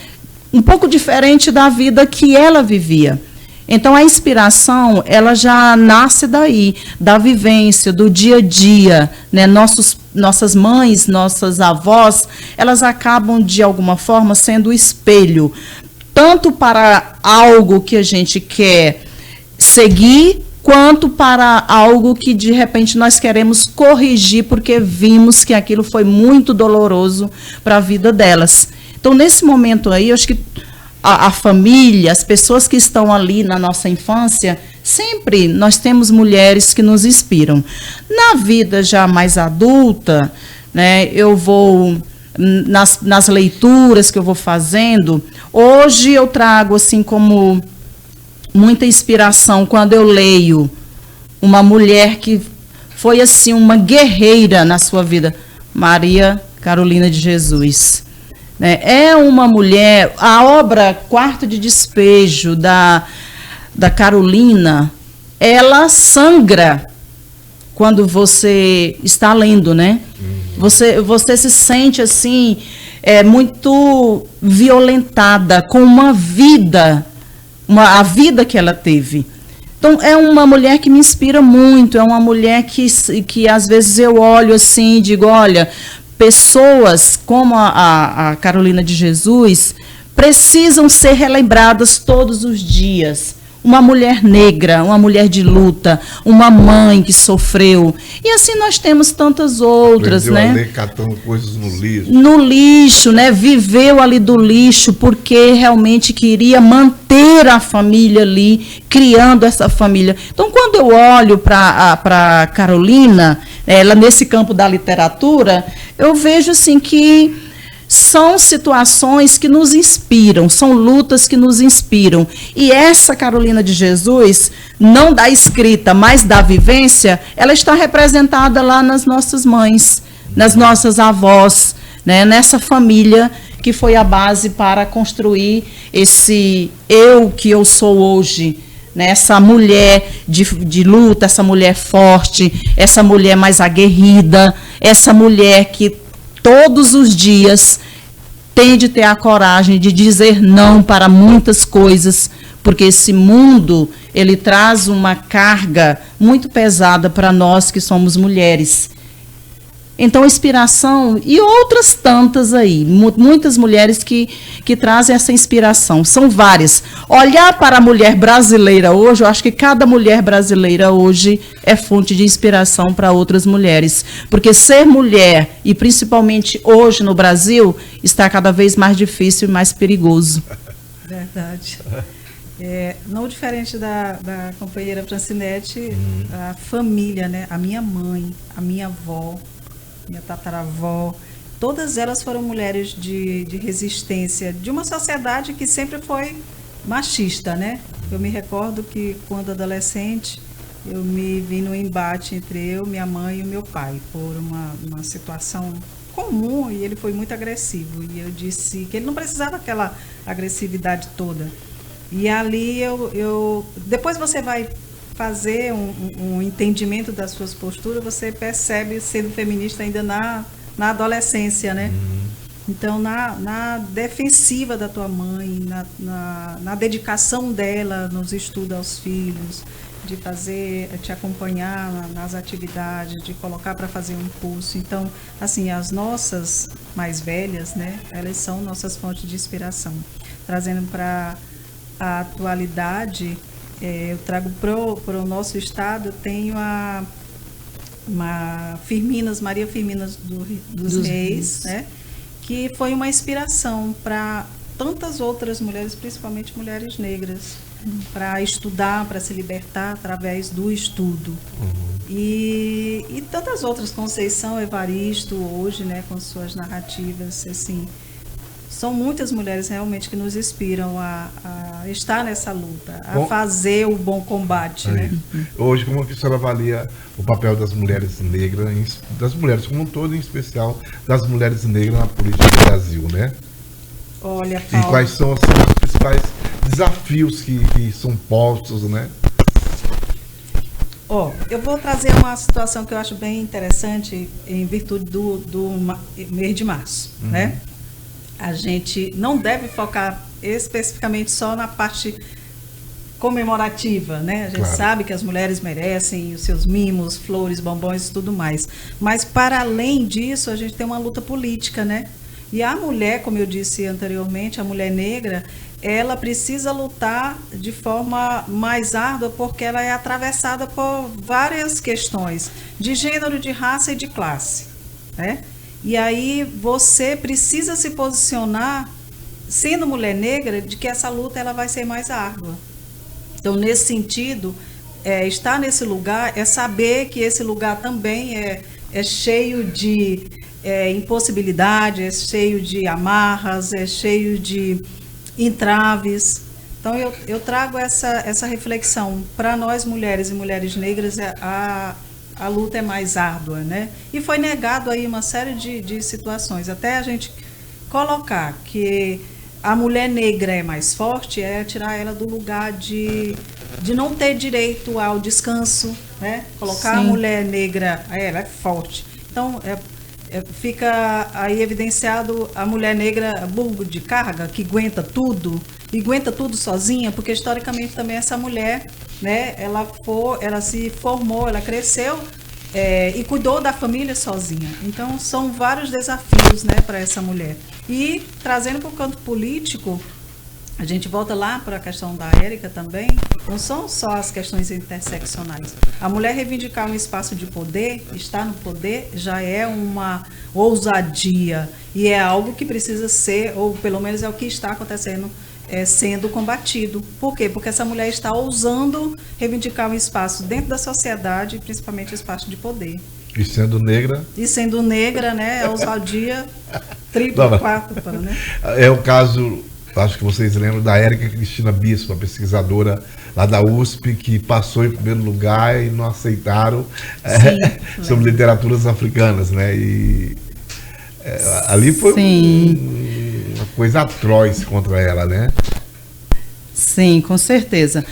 E: um pouco diferente da vida que ela vivia. Então, a inspiração, ela já nasce daí, da vivência, do dia a dia, né? Nossas mães, nossas avós, elas acabam, de alguma forma, sendo o espelho, tanto para algo que a gente quer seguir, quanto para algo que, de repente, nós queremos corrigir, porque vimos que aquilo foi muito doloroso para a vida delas. Então, nesse momento aí, eu acho que a família, as pessoas que estão ali na nossa infância, sempre nós temos mulheres que nos inspiram. Na vida já mais adulta, né, eu vou, nas leituras que eu vou fazendo, hoje eu trago, assim, como muita inspiração quando eu leio uma mulher que foi, assim, uma guerreira na sua vida, Maria Carolina de Jesus. É uma mulher, a obra Quarto de Despejo da Carolina, ela sangra quando você está lendo, né? Você se sente assim, muito violentada com uma vida, a vida que ela teve. Então, é uma mulher que me inspira muito, é uma mulher que às vezes eu olho assim e digo, olha, pessoas como a Carolina de Jesus precisam ser relembradas todos os dias. Uma mulher negra, uma mulher de luta, uma mãe que sofreu. E assim nós temos tantas outras, né?
B: Ali catando coisas no lixo.
E: No lixo, né? Viveu ali do lixo porque realmente queria manter a família ali, criando essa família. Então, quando eu olho para Carolina, ela nesse campo da literatura, eu vejo assim que são situações que nos inspiram, são lutas que nos inspiram. E essa Carolina de Jesus, não da escrita, mas da vivência, ela está representada lá nas nossas mães, nas nossas avós, né? Nessa família que foi a base para construir esse eu que eu sou hoje. Né? Essa mulher de luta, essa mulher forte, essa mulher mais aguerrida, essa mulher que todos os dias tem de ter a coragem de dizer não para muitas coisas, porque esse mundo, ele traz uma carga muito pesada para nós que somos mulheres. Então, inspiração e outras tantas aí, muitas mulheres que trazem essa inspiração, são várias. Olhar para a mulher brasileira hoje, eu acho que cada mulher brasileira hoje é fonte de inspiração para outras mulheres, porque ser mulher, e principalmente hoje no Brasil, está cada vez mais difícil e mais perigoso.
D: Verdade. Não diferente da companheira Francinete, a família, né? A minha mãe, a minha avó, minha tataravó, todas elas foram mulheres de resistência, de uma sociedade que sempre foi machista, né? Eu me recordo que, quando adolescente, eu me vi no embate entre eu, minha mãe e o meu pai, por uma situação comum e ele foi muito agressivo. E eu disse que ele não precisava daquela agressividade toda. E ali depois você vai fazer um entendimento das suas posturas, você percebe sendo feminista ainda na adolescência, né? Então, na defensiva da tua mãe, na dedicação dela nos estudos aos filhos, de te acompanhar nas atividades, de colocar para fazer um curso. Então, assim, as nossas mais velhas, né, elas são nossas fontes de inspiração. Trazendo para a atualidade, eu trago para o nosso estado, tenho Maria Firminas dos Reis, né, que foi uma inspiração para tantas outras mulheres, principalmente mulheres negras, para estudar, para se libertar através do estudo. E tantas outras, Conceição Evaristo, hoje, né, com suas narrativas, assim, são muitas mulheres realmente que nos inspiram a estar nessa luta, a fazer o bom combate. Né?
B: Hoje, como que a senhora avalia o papel das mulheres negras, das mulheres como um todo, em especial das mulheres negras na política do Brasil, né?
D: Olha, Paulo,
B: e quais são assim, os principais desafios que são postos, né?
D: Eu vou trazer uma situação que eu acho bem interessante em virtude do mês de março, né? A gente não deve focar especificamente só na parte comemorativa, né? A gente sabe que as mulheres merecem os seus mimos, flores, bombons e tudo mais. Mas, para além disso, a gente tem uma luta política, né? E a mulher, como eu disse anteriormente, a mulher negra, ela precisa lutar de forma mais árdua porque ela é atravessada por várias questões de gênero, de raça e de classe, né? E aí você precisa se posicionar, sendo mulher negra, de que essa luta ela vai ser mais árdua. Então, nesse sentido, estar nesse lugar é saber que esse lugar também é cheio de impossibilidades, é cheio de amarras, é cheio de entraves. Então, eu trago essa reflexão. Para nós, mulheres e mulheres negras, a luta é mais árdua, né? E foi negado aí uma série de situações. Até a gente colocar que a mulher negra é mais forte, é tirar ela do lugar de não ter direito ao descanso, né? Colocar a mulher negra, ela é forte. Então, fica aí evidenciado a mulher negra burro de carga, que aguenta tudo, e aguenta tudo sozinha, porque historicamente também essa mulher, né, ela se formou, ela cresceu e cuidou da família sozinha. Então, são vários desafios, né, para essa mulher. E, trazendo para o campo político, a gente volta lá para a questão da Érica também, não são só as questões interseccionais. A mulher reivindicar um espaço de poder, estar no poder, já é uma ousadia e é algo que precisa ser, ou pelo menos é o que está acontecendo, sendo combatido. Por quê? Porque essa mulher está ousando reivindicar um espaço dentro da sociedade, principalmente espaço de poder.
B: E sendo negra?
E: E
D: sendo negra, né, a ousadia tripla, quádrupla, né?
B: É o caso, acho que vocês lembram, da Érica Cristina Bispo, a pesquisadora lá da USP, que passou em primeiro lugar e não aceitaram sobre literaturas africanas, né? E ali foi uma coisa atroz contra ela, né?
E: Sim, com certeza.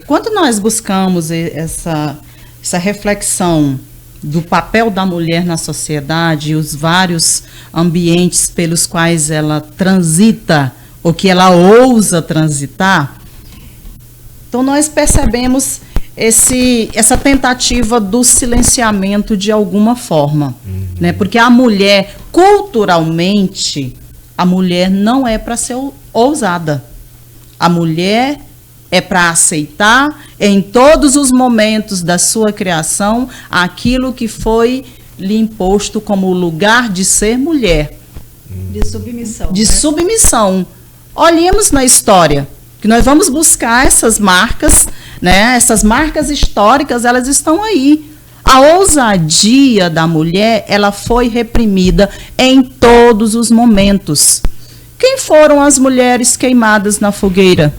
E: Quando nós buscamos essa reflexão do papel da mulher na sociedade, os vários ambientes pelos quais ela transita, ou que ela ousa transitar, então nós percebemos essa tentativa do silenciamento de alguma forma, né? Porque a mulher, culturalmente, a mulher não é para ser ousada. A mulher é para aceitar em todos os momentos da sua criação aquilo que foi lhe imposto como lugar de ser mulher.
D: De submissão.
E: De submissão. Olhemos na história, que nós vamos buscar essas marcas, né? Essas marcas históricas, elas estão aí. A ousadia da mulher, ela foi reprimida em todos os momentos. Quem foram as mulheres queimadas na fogueira?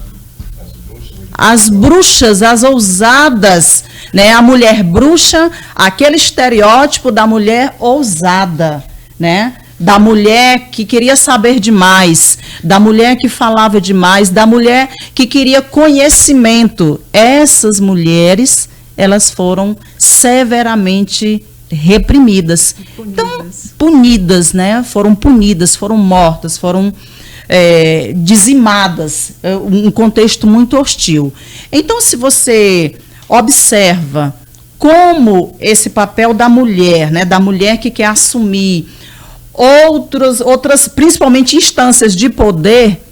E: As bruxas, as ousadas, né? A mulher bruxa, aquele estereótipo da mulher ousada, né? Da mulher que queria saber demais, da mulher que falava demais, da mulher que queria conhecimento. Essas mulheres, elas foram severamente reprimidas. Então, punidas, né? Foram punidas, foram mortas, foram dizimadas. Um contexto muito hostil. Então, se você observa como esse papel da mulher, né? Da mulher que quer assumir outras, principalmente instâncias de poder,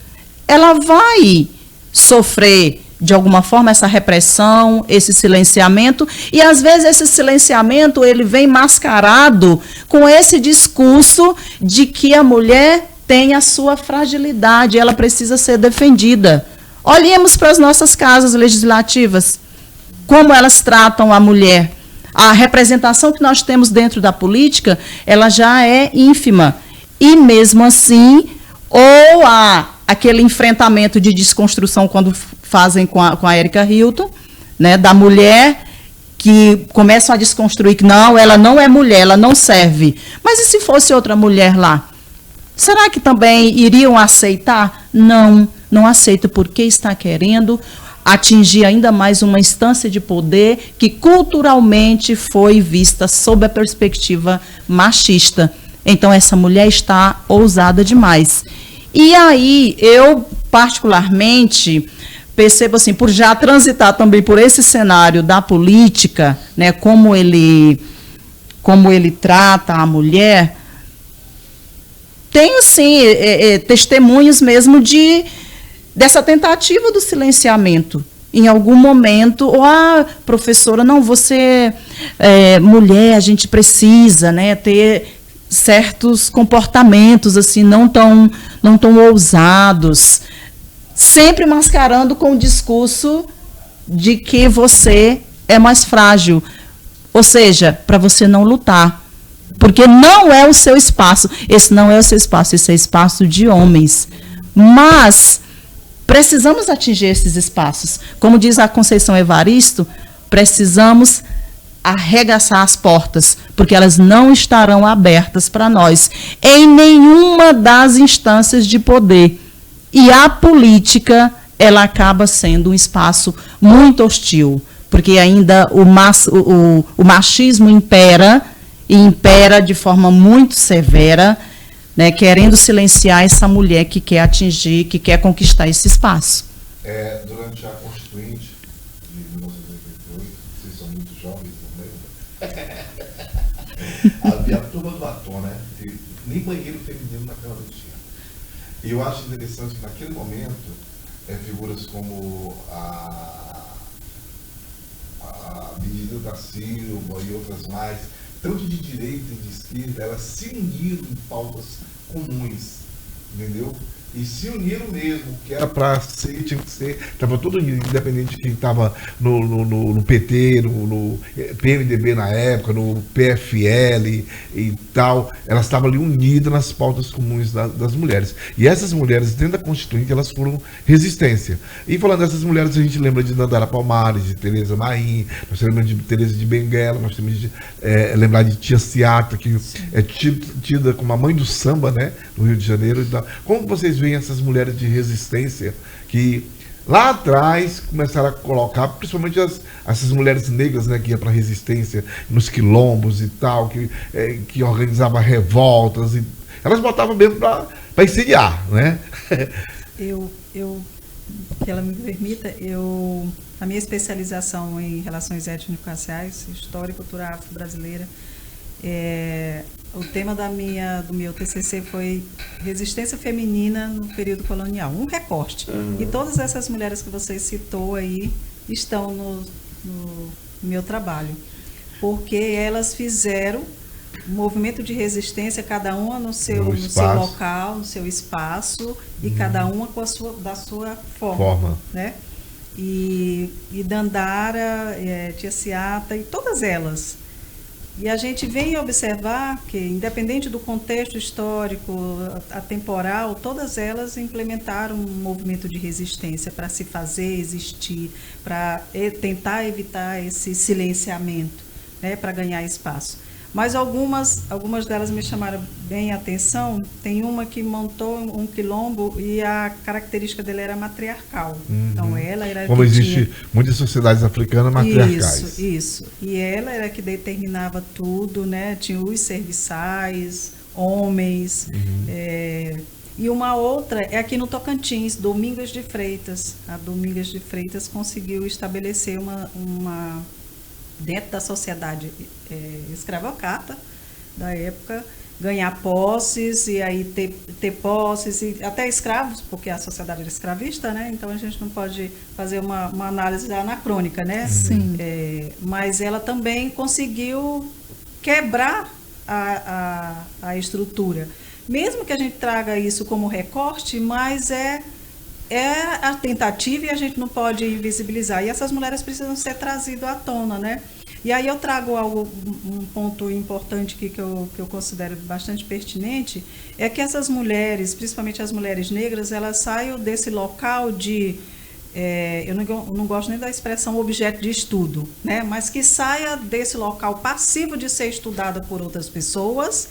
E: ela vai sofrer de alguma forma essa repressão, esse silenciamento, e às vezes esse silenciamento ele vem mascarado com esse discurso de que a mulher tem a sua fragilidade, ela precisa ser defendida. Olhemos para as nossas casas legislativas, como elas tratam a mulher. A representação que nós temos dentro da política, ela já é ínfima. E mesmo assim, ou há aquele enfrentamento de desconstrução quando fazem com a Erika Hilton, né, da mulher que começam a desconstruir que não, ela não é mulher, ela não serve. Mas e se fosse outra mulher lá? Será que também iriam aceitar? Não, não aceito porque está querendo atingir ainda mais uma instância de poder que culturalmente foi vista sob a perspectiva machista. Então, essa mulher está ousada demais. E aí, eu, particularmente, percebo assim, por já transitar também por esse cenário da política, né, como ele trata a mulher, tenho, sim, testemunhos mesmo dessa tentativa do silenciamento. Em algum momento, professora, não, você mulher, a gente precisa, né, ter certos comportamentos assim, não tão ousados, sempre mascarando com o discurso de que você é mais frágil. Ou seja, para você não lutar. Porque não é o seu espaço. Esse não é o seu espaço, esse é espaço de homens. Mas precisamos atingir esses espaços. Como diz a Conceição Evaristo, precisamos arregaçar as portas, porque elas não estarão abertas para nós em nenhuma das instâncias de poder. E a política, ela acaba sendo um espaço muito hostil, porque ainda o machismo impera, e impera de forma muito severa, né, querendo silenciar essa mulher que quer atingir, que quer conquistar esse espaço.
B: Durante a Constituinte de 1988, vocês são muito jovens, não lembram? Havia a turma do batom, né? E nem banheiro feminino na Câmara tinha. E eu acho interessante que naquele momento, figuras como a Benedita da Silva e outras mais, tanto de direita e de esquerda, elas se uniram em pautas comuns, entendeu? E se uniram mesmo, que era para ser, tinha que ser, estava todo unido, independente de quem estava no PT, no PMDB na época, no PFL e tal, elas estavam ali unidas nas pautas comuns das mulheres. E essas mulheres, dentro da Constituinte, elas foram resistência. E falando dessas mulheres, a gente lembra de Dandara Palmares, de Tereza Maim, nós lembramos de Tereza de Benguela, nós temos de lembrar de Tia Ciata, que é tida como a mãe do samba, né, no Rio de Janeiro. E tal. Como vocês veem essas mulheres de resistência que lá atrás começaram a colocar, principalmente essas mulheres negras, né, que iam para a resistência nos quilombos e tal, que organizavam revoltas, e elas botavam mesmo para incendiar, né?
D: Que ela me permita, a minha especialização em relações étnico-raciais, história e cultura afro-brasileira, o tema do meu TCC foi resistência feminina no período colonial, um recorte. E todas essas mulheres que você citou aí estão no meu trabalho, porque elas fizeram um movimento de resistência, cada uma no seu local, no seu espaço, e cada uma da sua forma. Né? E Dandara, Tia Ciata e todas elas. E a gente vem observar que, independente do contexto histórico, atemporal, todas elas implementaram um movimento de resistência para se fazer existir, para tentar evitar esse silenciamento, né, para ganhar espaço. Mas algumas delas me chamaram bem a atenção. Tem uma que montou um quilombo e a característica dele era matriarcal. Então ela era
B: como
D: que
B: existe
D: tinha...
B: muitas sociedades africanas matriarcais.
D: Isso. E ela era que determinava tudo, né? Tinha os serviçais, homens. E uma outra é aqui no Tocantins, Domingos de Freitas. A Domingos de Freitas conseguiu estabelecer uma dentro da sociedade escravocrata da época, ganhar posses e aí ter posses, e até escravos, porque a sociedade era escravista, né? Então a gente não pode fazer uma análise anacrônica, né?
E: Sim.
D: Mas ela também conseguiu quebrar a estrutura. Mesmo que a gente traga isso como recorte, mas é a tentativa e a gente não pode invisibilizar. E essas mulheres precisam ser trazidas à tona, né? E aí eu trago um ponto importante aqui que eu considero bastante pertinente, é que essas mulheres, principalmente as mulheres negras, elas saiam desse local de, eu não gosto nem da expressão objeto de estudo, né? Mas que saia desse local passivo de ser estudada por outras pessoas,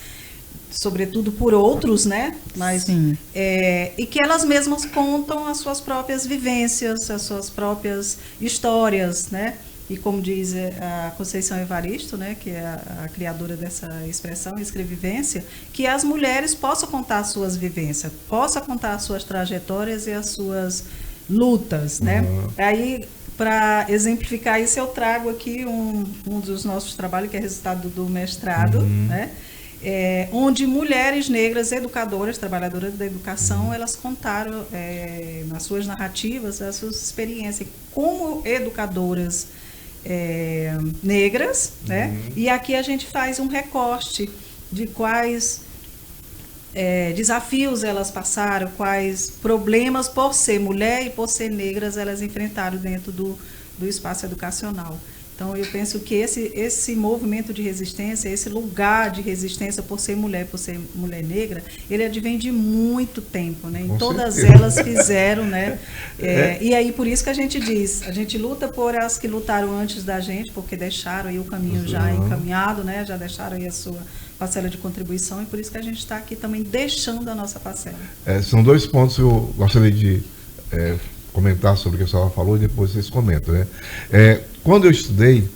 D: sobretudo por outros, né? Mas, e que elas mesmas contam as suas próprias vivências, as suas próprias histórias, né? E como diz a Conceição Evaristo, né, que é a criadora dessa expressão, escrevivência, que as mulheres possam contar as suas vivências, possam contar as suas trajetórias e as suas lutas, né? Aí, para exemplificar isso, eu trago aqui um dos nossos trabalhos, que é resultado do mestrado, né? Onde mulheres negras, educadoras, trabalhadoras da educação, elas contaram nas suas narrativas as suas experiências como educadoras negras, né? E aqui a gente faz um recorte de quais desafios elas passaram, quais problemas por ser mulher e por ser negras elas enfrentaram dentro do espaço educacional. Então, eu penso que esse movimento de resistência, esse lugar de resistência por ser mulher negra, ele advém de muito tempo, né? E todas elas fizeram, né? E aí, por isso que a gente diz, a gente luta por as que lutaram antes da gente, porque deixaram aí o caminho já encaminhado, né? Já deixaram aí a sua parcela de contribuição, e por isso que a gente está aqui também deixando a nossa parcela.
B: São dois pontos que eu gostaria de comentar sobre o que a senhora falou e depois vocês comentam, né? Quando eu estudei,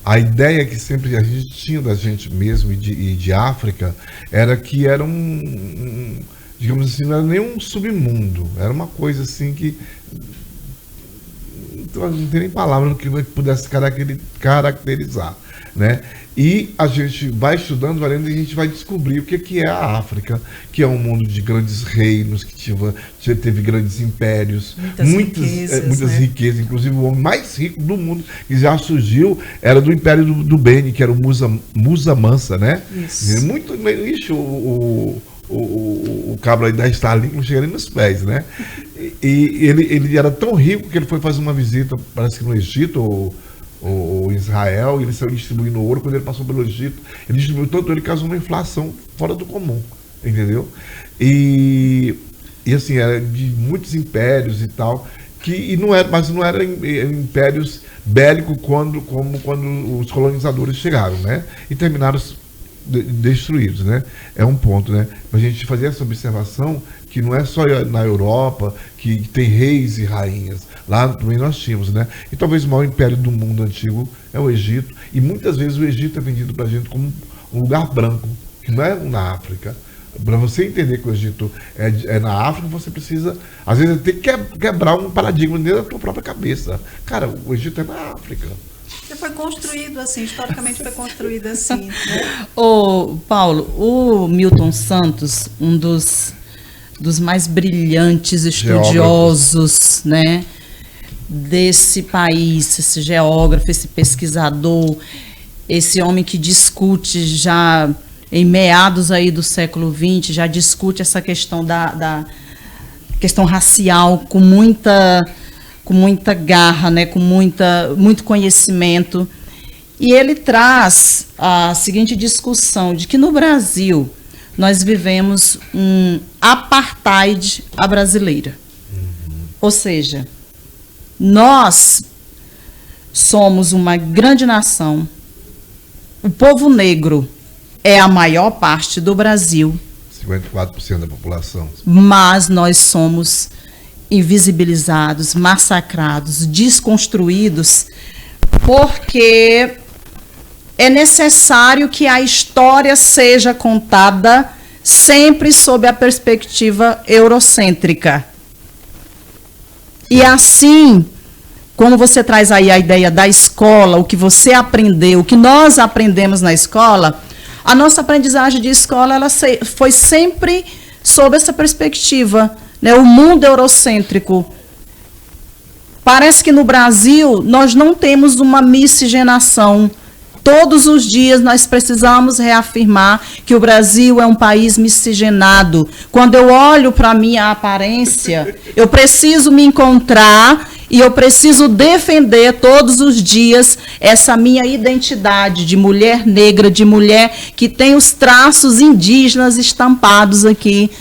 B: a ideia que sempre a gente tinha da gente mesmo e de África era que era digamos assim, não era nem um submundo, era uma coisa assim que não tem nem palavra que pudesse caracterizar, né? E a gente vai estudando, valendo, e a gente vai descobrir o que é a África, que é um mundo de grandes reinos, que teve grandes impérios, muitas riquezas, inclusive o homem mais rico do mundo que já surgiu era do Império do Beni, que era o Musa Mansa, né? Isso. Muito, ixi, o cabra aí da Starlink não chega nem nos pés, né? E ele era tão rico que ele foi fazer uma visita, parece que no Egito, ou Israel, e ele saiu distribuindo ouro. Quando ele passou pelo Egito, ele distribuiu tanto, ele causou uma inflação fora do comum, entendeu? E assim, era de muitos impérios e tal, mas não eram impérios bélicos como quando os colonizadores chegaram, né? E terminaram destruídos, né? É um ponto, né? Pra gente fazer essa observação que não é só na Europa que tem reis e rainhas. Lá também nós tínhamos, né? E talvez o maior império do mundo antigo é o Egito. E muitas vezes o Egito é vendido pra gente como um lugar branco, que não é na África. Para você entender que o Egito é na África, você precisa, às vezes, ter que quebrar um paradigma dentro da tua própria cabeça. Cara, o Egito é na África.
D: Foi construído assim, historicamente foi construído assim, né?
E: Ô, Paulo, o Milton Santos, um dos mais brilhantes estudiosos, né, desse país, esse geógrafo, esse pesquisador, esse homem que discute já em meados aí do século XX, já discute essa questão da questão racial com muita garra, né, com muito conhecimento. E ele traz a seguinte discussão de que no Brasil nós vivemos um apartheid à brasileira. Ou seja, nós somos uma grande nação, o povo negro é a maior parte do Brasil.
B: 54% da população.
E: Mas nós somos invisibilizados, massacrados, desconstruídos, porque é necessário que a história seja contada sempre sob a perspectiva eurocêntrica. E assim, como você traz aí a ideia da escola, o que você aprendeu, o que nós aprendemos na escola, a nossa aprendizagem de escola ela foi sempre sob essa perspectiva, né? O mundo eurocêntrico. Parece que no Brasil nós não temos uma miscigenação. Todos os dias nós precisamos reafirmar que o Brasil é um país miscigenado. Quando eu olho para a minha aparência, eu preciso me encontrar e eu preciso defender todos os dias essa minha identidade de mulher negra, de mulher que tem os traços indígenas estampados aqui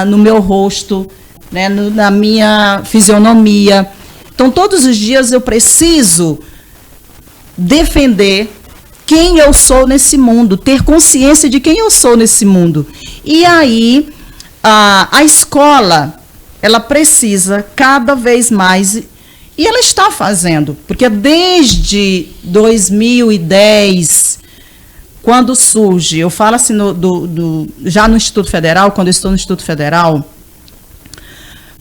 E: no meu rosto, né, na minha fisionomia. Então, todos os dias eu preciso defender quem eu sou nesse mundo, ter consciência de quem eu sou nesse mundo. E aí, a escola, ela precisa cada vez mais, e ela está fazendo, porque desde 2010, quando surge, eu falo assim, já no Instituto Federal, quando eu estou no Instituto Federal,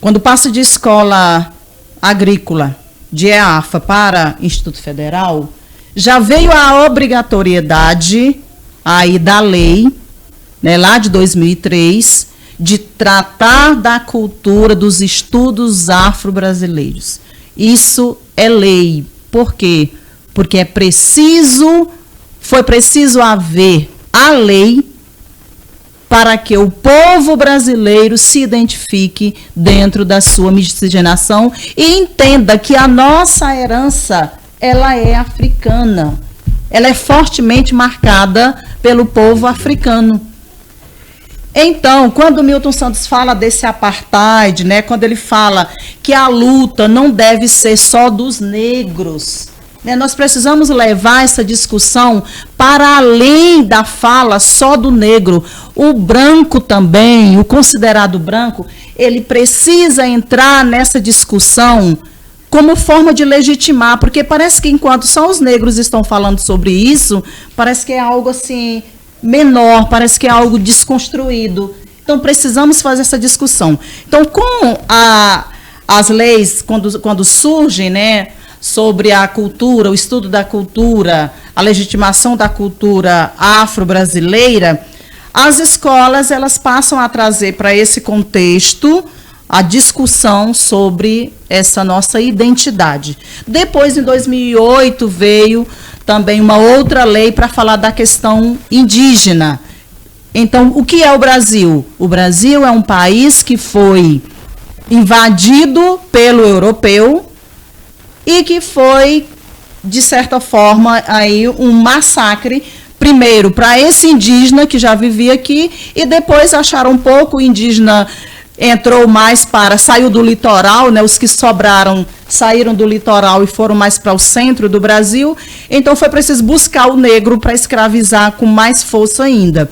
E: quando passa de escola agrícola, de EAFA para Instituto Federal, já veio a obrigatoriedade aí da lei, né, lá de 2003, de tratar da cultura dos estudos afro-brasileiros. Isso é lei. Por quê? Porque foi preciso haver a lei para que o povo brasileiro se identifique dentro da sua miscigenação e entenda que a nossa herança, ela é africana. Ela é fortemente marcada pelo povo africano. Então, quando o Milton Santos fala desse apartheid, né, quando ele fala que a luta não deve ser só dos negros, né, nós precisamos levar essa discussão para além da fala só do negro. O branco também, o considerado branco, ele precisa entrar nessa discussão como forma de legitimar, porque parece que enquanto só os negros estão falando sobre isso, parece que é algo assim menor, parece que é algo desconstruído. Então precisamos fazer essa discussão. Então, com as leis, quando surgem, né, sobre a cultura, o estudo da cultura, a legitimação da cultura afro-brasileira, as escolas elas passam a trazer para esse contexto a discussão sobre essa nossa identidade. Depois, em 2008, veio também uma outra lei para falar da questão indígena. Então, o que é o Brasil? O Brasil é um país que foi invadido pelo europeu e que foi, de certa forma, aí um massacre, primeiro para esse indígena que já vivia aqui, e depois acharam um pouco o indígena entrou mais saiu do litoral, né, os que sobraram saíram do litoral e foram mais para o centro do Brasil, então foi preciso buscar o negro para escravizar com mais força ainda.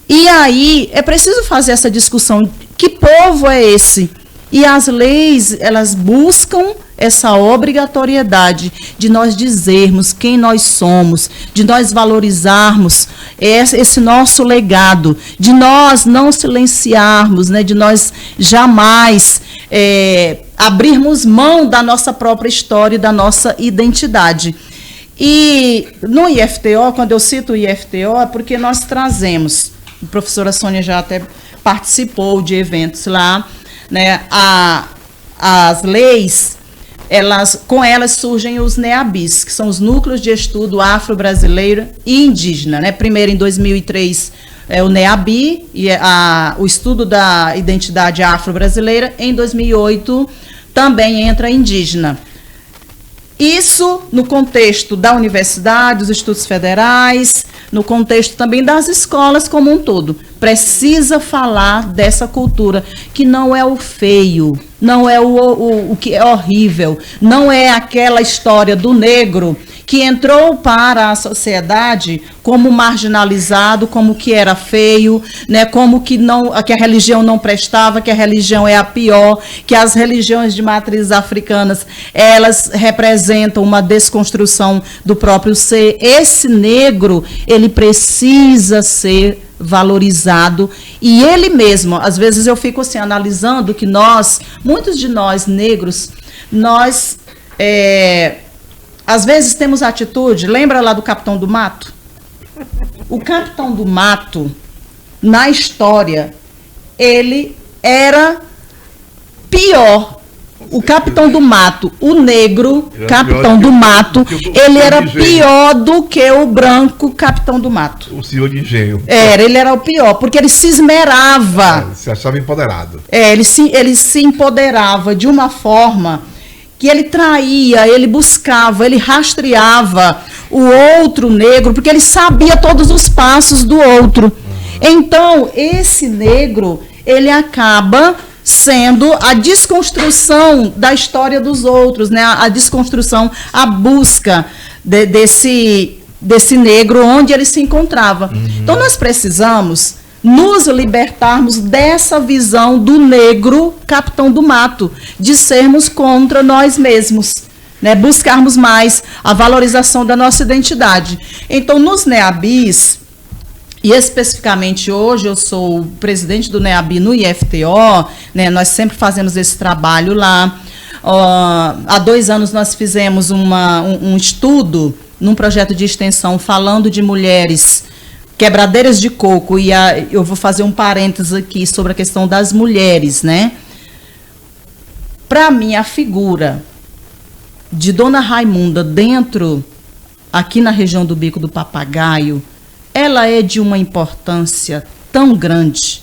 E: E aí é preciso fazer essa discussão, que povo é esse? E as leis, elas buscam essa obrigatoriedade de nós dizermos quem nós somos, de nós valorizarmos esse nosso legado, de nós não silenciarmos, né, de nós jamais abrirmos mão da nossa própria história e da nossa identidade. E no IFTO, quando eu cito o IFTO, é porque nós trazemos, a professora Sônia já até participou de eventos lá, né, as leis, com elas surgem os NEABIs, que são os Núcleos de Estudo Afro-Brasileiro e Indígena. Né? Primeiro, em 2003, o NEABI, e o estudo da identidade afro-brasileira. Em 2008, também entra indígena. Isso no contexto da universidade, dos estudos federais, no contexto também das escolas como um todo. Precisa falar dessa cultura, que não é o feio, não é o que é horrível, não é aquela história do negro que entrou para a sociedade como marginalizado, como que era feio, né, como que a religião não prestava, que a religião é a pior, que as religiões de matrizes africanas, elas representam uma desconstrução do próprio ser. Esse negro, ele precisa ser valorizado, e ele mesmo, às vezes eu fico assim analisando que muitos de nós negros, nós às vezes temos atitude, lembra lá do Capitão do Mato? O Capitão do Mato, na história, ele era pior. O Capitão do Mato, o negro Capitão do Mato, ele era pior do que o branco Capitão do Mato.
B: O senhor de engenho.
E: Ele era o pior, porque ele se esmerava.
B: Se achava empoderado.
E: Ele se empoderava de uma forma que ele traía, ele buscava, ele rastreava o outro negro, porque ele sabia todos os passos do outro. Então, esse negro, ele acaba sendo a desconstrução da história dos outros, né? A desconstrução, a busca desse negro onde ele se encontrava. Então, nós precisamos nos libertarmos dessa visão do negro Capitão do Mato, de sermos contra nós mesmos, né? Buscarmos mais a valorização da nossa identidade. Então, nos NEABIs, e especificamente hoje eu sou presidente do NEABI no IFTO, né, nós sempre fazemos esse trabalho lá. Há 2 anos nós fizemos um estudo num projeto de extensão falando de mulheres quebradeiras de coco, e eu vou fazer um parênteses aqui sobre a questão das mulheres, né? Para mim, a figura de Dona Raimunda aqui na região do Bico do Papagaio, ela é de uma importância tão grande,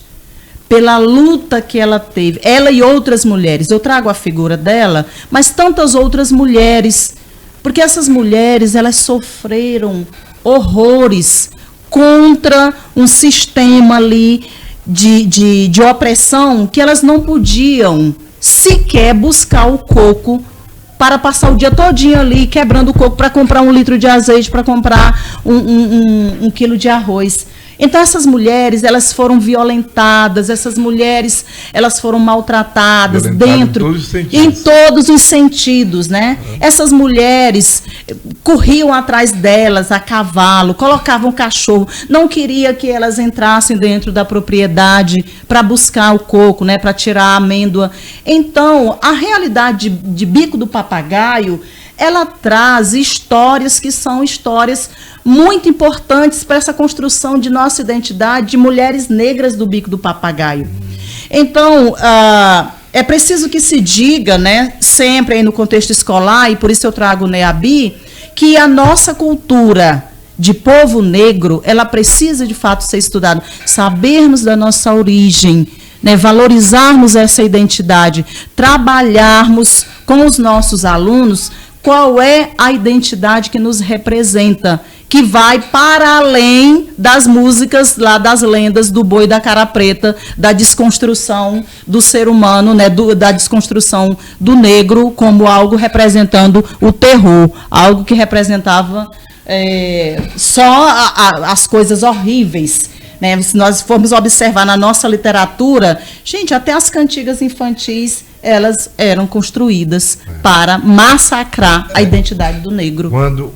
E: pela luta que ela teve, ela e outras mulheres. Eu trago a figura dela, mas tantas outras mulheres, porque essas mulheres, elas sofreram horrores contra um sistema ali de opressão, que elas não podiam sequer buscar o coco para passar o dia todinho ali quebrando o coco para comprar 1 litro de azeite, para comprar um quilo de arroz. Então, essas mulheres, elas foram violentadas, essas mulheres, elas foram maltratadas em todos os sentidos, né? Essas mulheres corriam atrás delas a cavalo, colocavam cachorro, não queria que elas entrassem dentro da propriedade para buscar o coco, né? Para tirar a amêndoa. Então, a realidade de Bico do Papagaio, ela traz histórias que são histórias muito importantes para essa construção de nossa identidade de mulheres negras do Bico do Papagaio. Então, é preciso que se diga, né, sempre aí no contexto escolar, e por isso eu trago o NEABI, que a nossa cultura de povo negro, ela precisa de fato ser estudada, sabermos da nossa origem, né, valorizarmos essa identidade, trabalharmos com os nossos alunos qual é a identidade que nos representa, que vai para além das músicas lá das lendas do boi da cara preta, da desconstrução do ser humano, né, da desconstrução do negro como algo representando o terror, algo que representava só as coisas horríveis. Né? Se nós formos observar na nossa literatura, gente, até as cantigas infantis, elas eram construídas para massacrar a identidade do negro.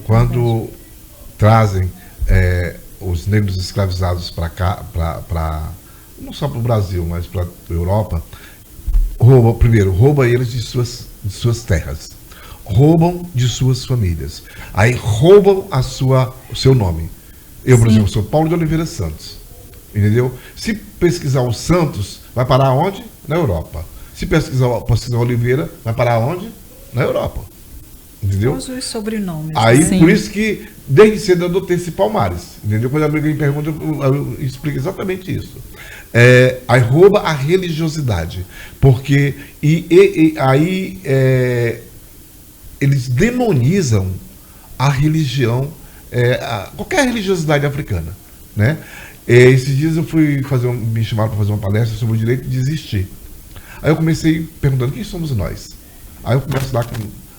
B: Quando trazem os negros escravizados para cá, não só para o Brasil, mas para a Europa, roubam eles de suas terras, roubam de suas famílias, aí roubam o seu nome. Eu, por exemplo, sou Paulo de Oliveira Santos, entendeu? Se pesquisar o Santos, vai parar onde? Na Europa. Se pesquisar Oliveira, vai parar onde? Na Europa. Entendeu?
D: Todos os sobrenomes.
B: Aí, sim. Por isso que, desde cedo, eu adotei esse Palmares. Entendeu? Quando a amiga me pergunta, eu explico exatamente isso. Aí rouba a religiosidade. Porque aí eles demonizam a religião, qualquer religiosidade africana. Né? Esses dias eu me chamaram para fazer uma palestra sobre o direito de existir. Aí eu comecei perguntando, quem somos nós? Aí eu começo lá com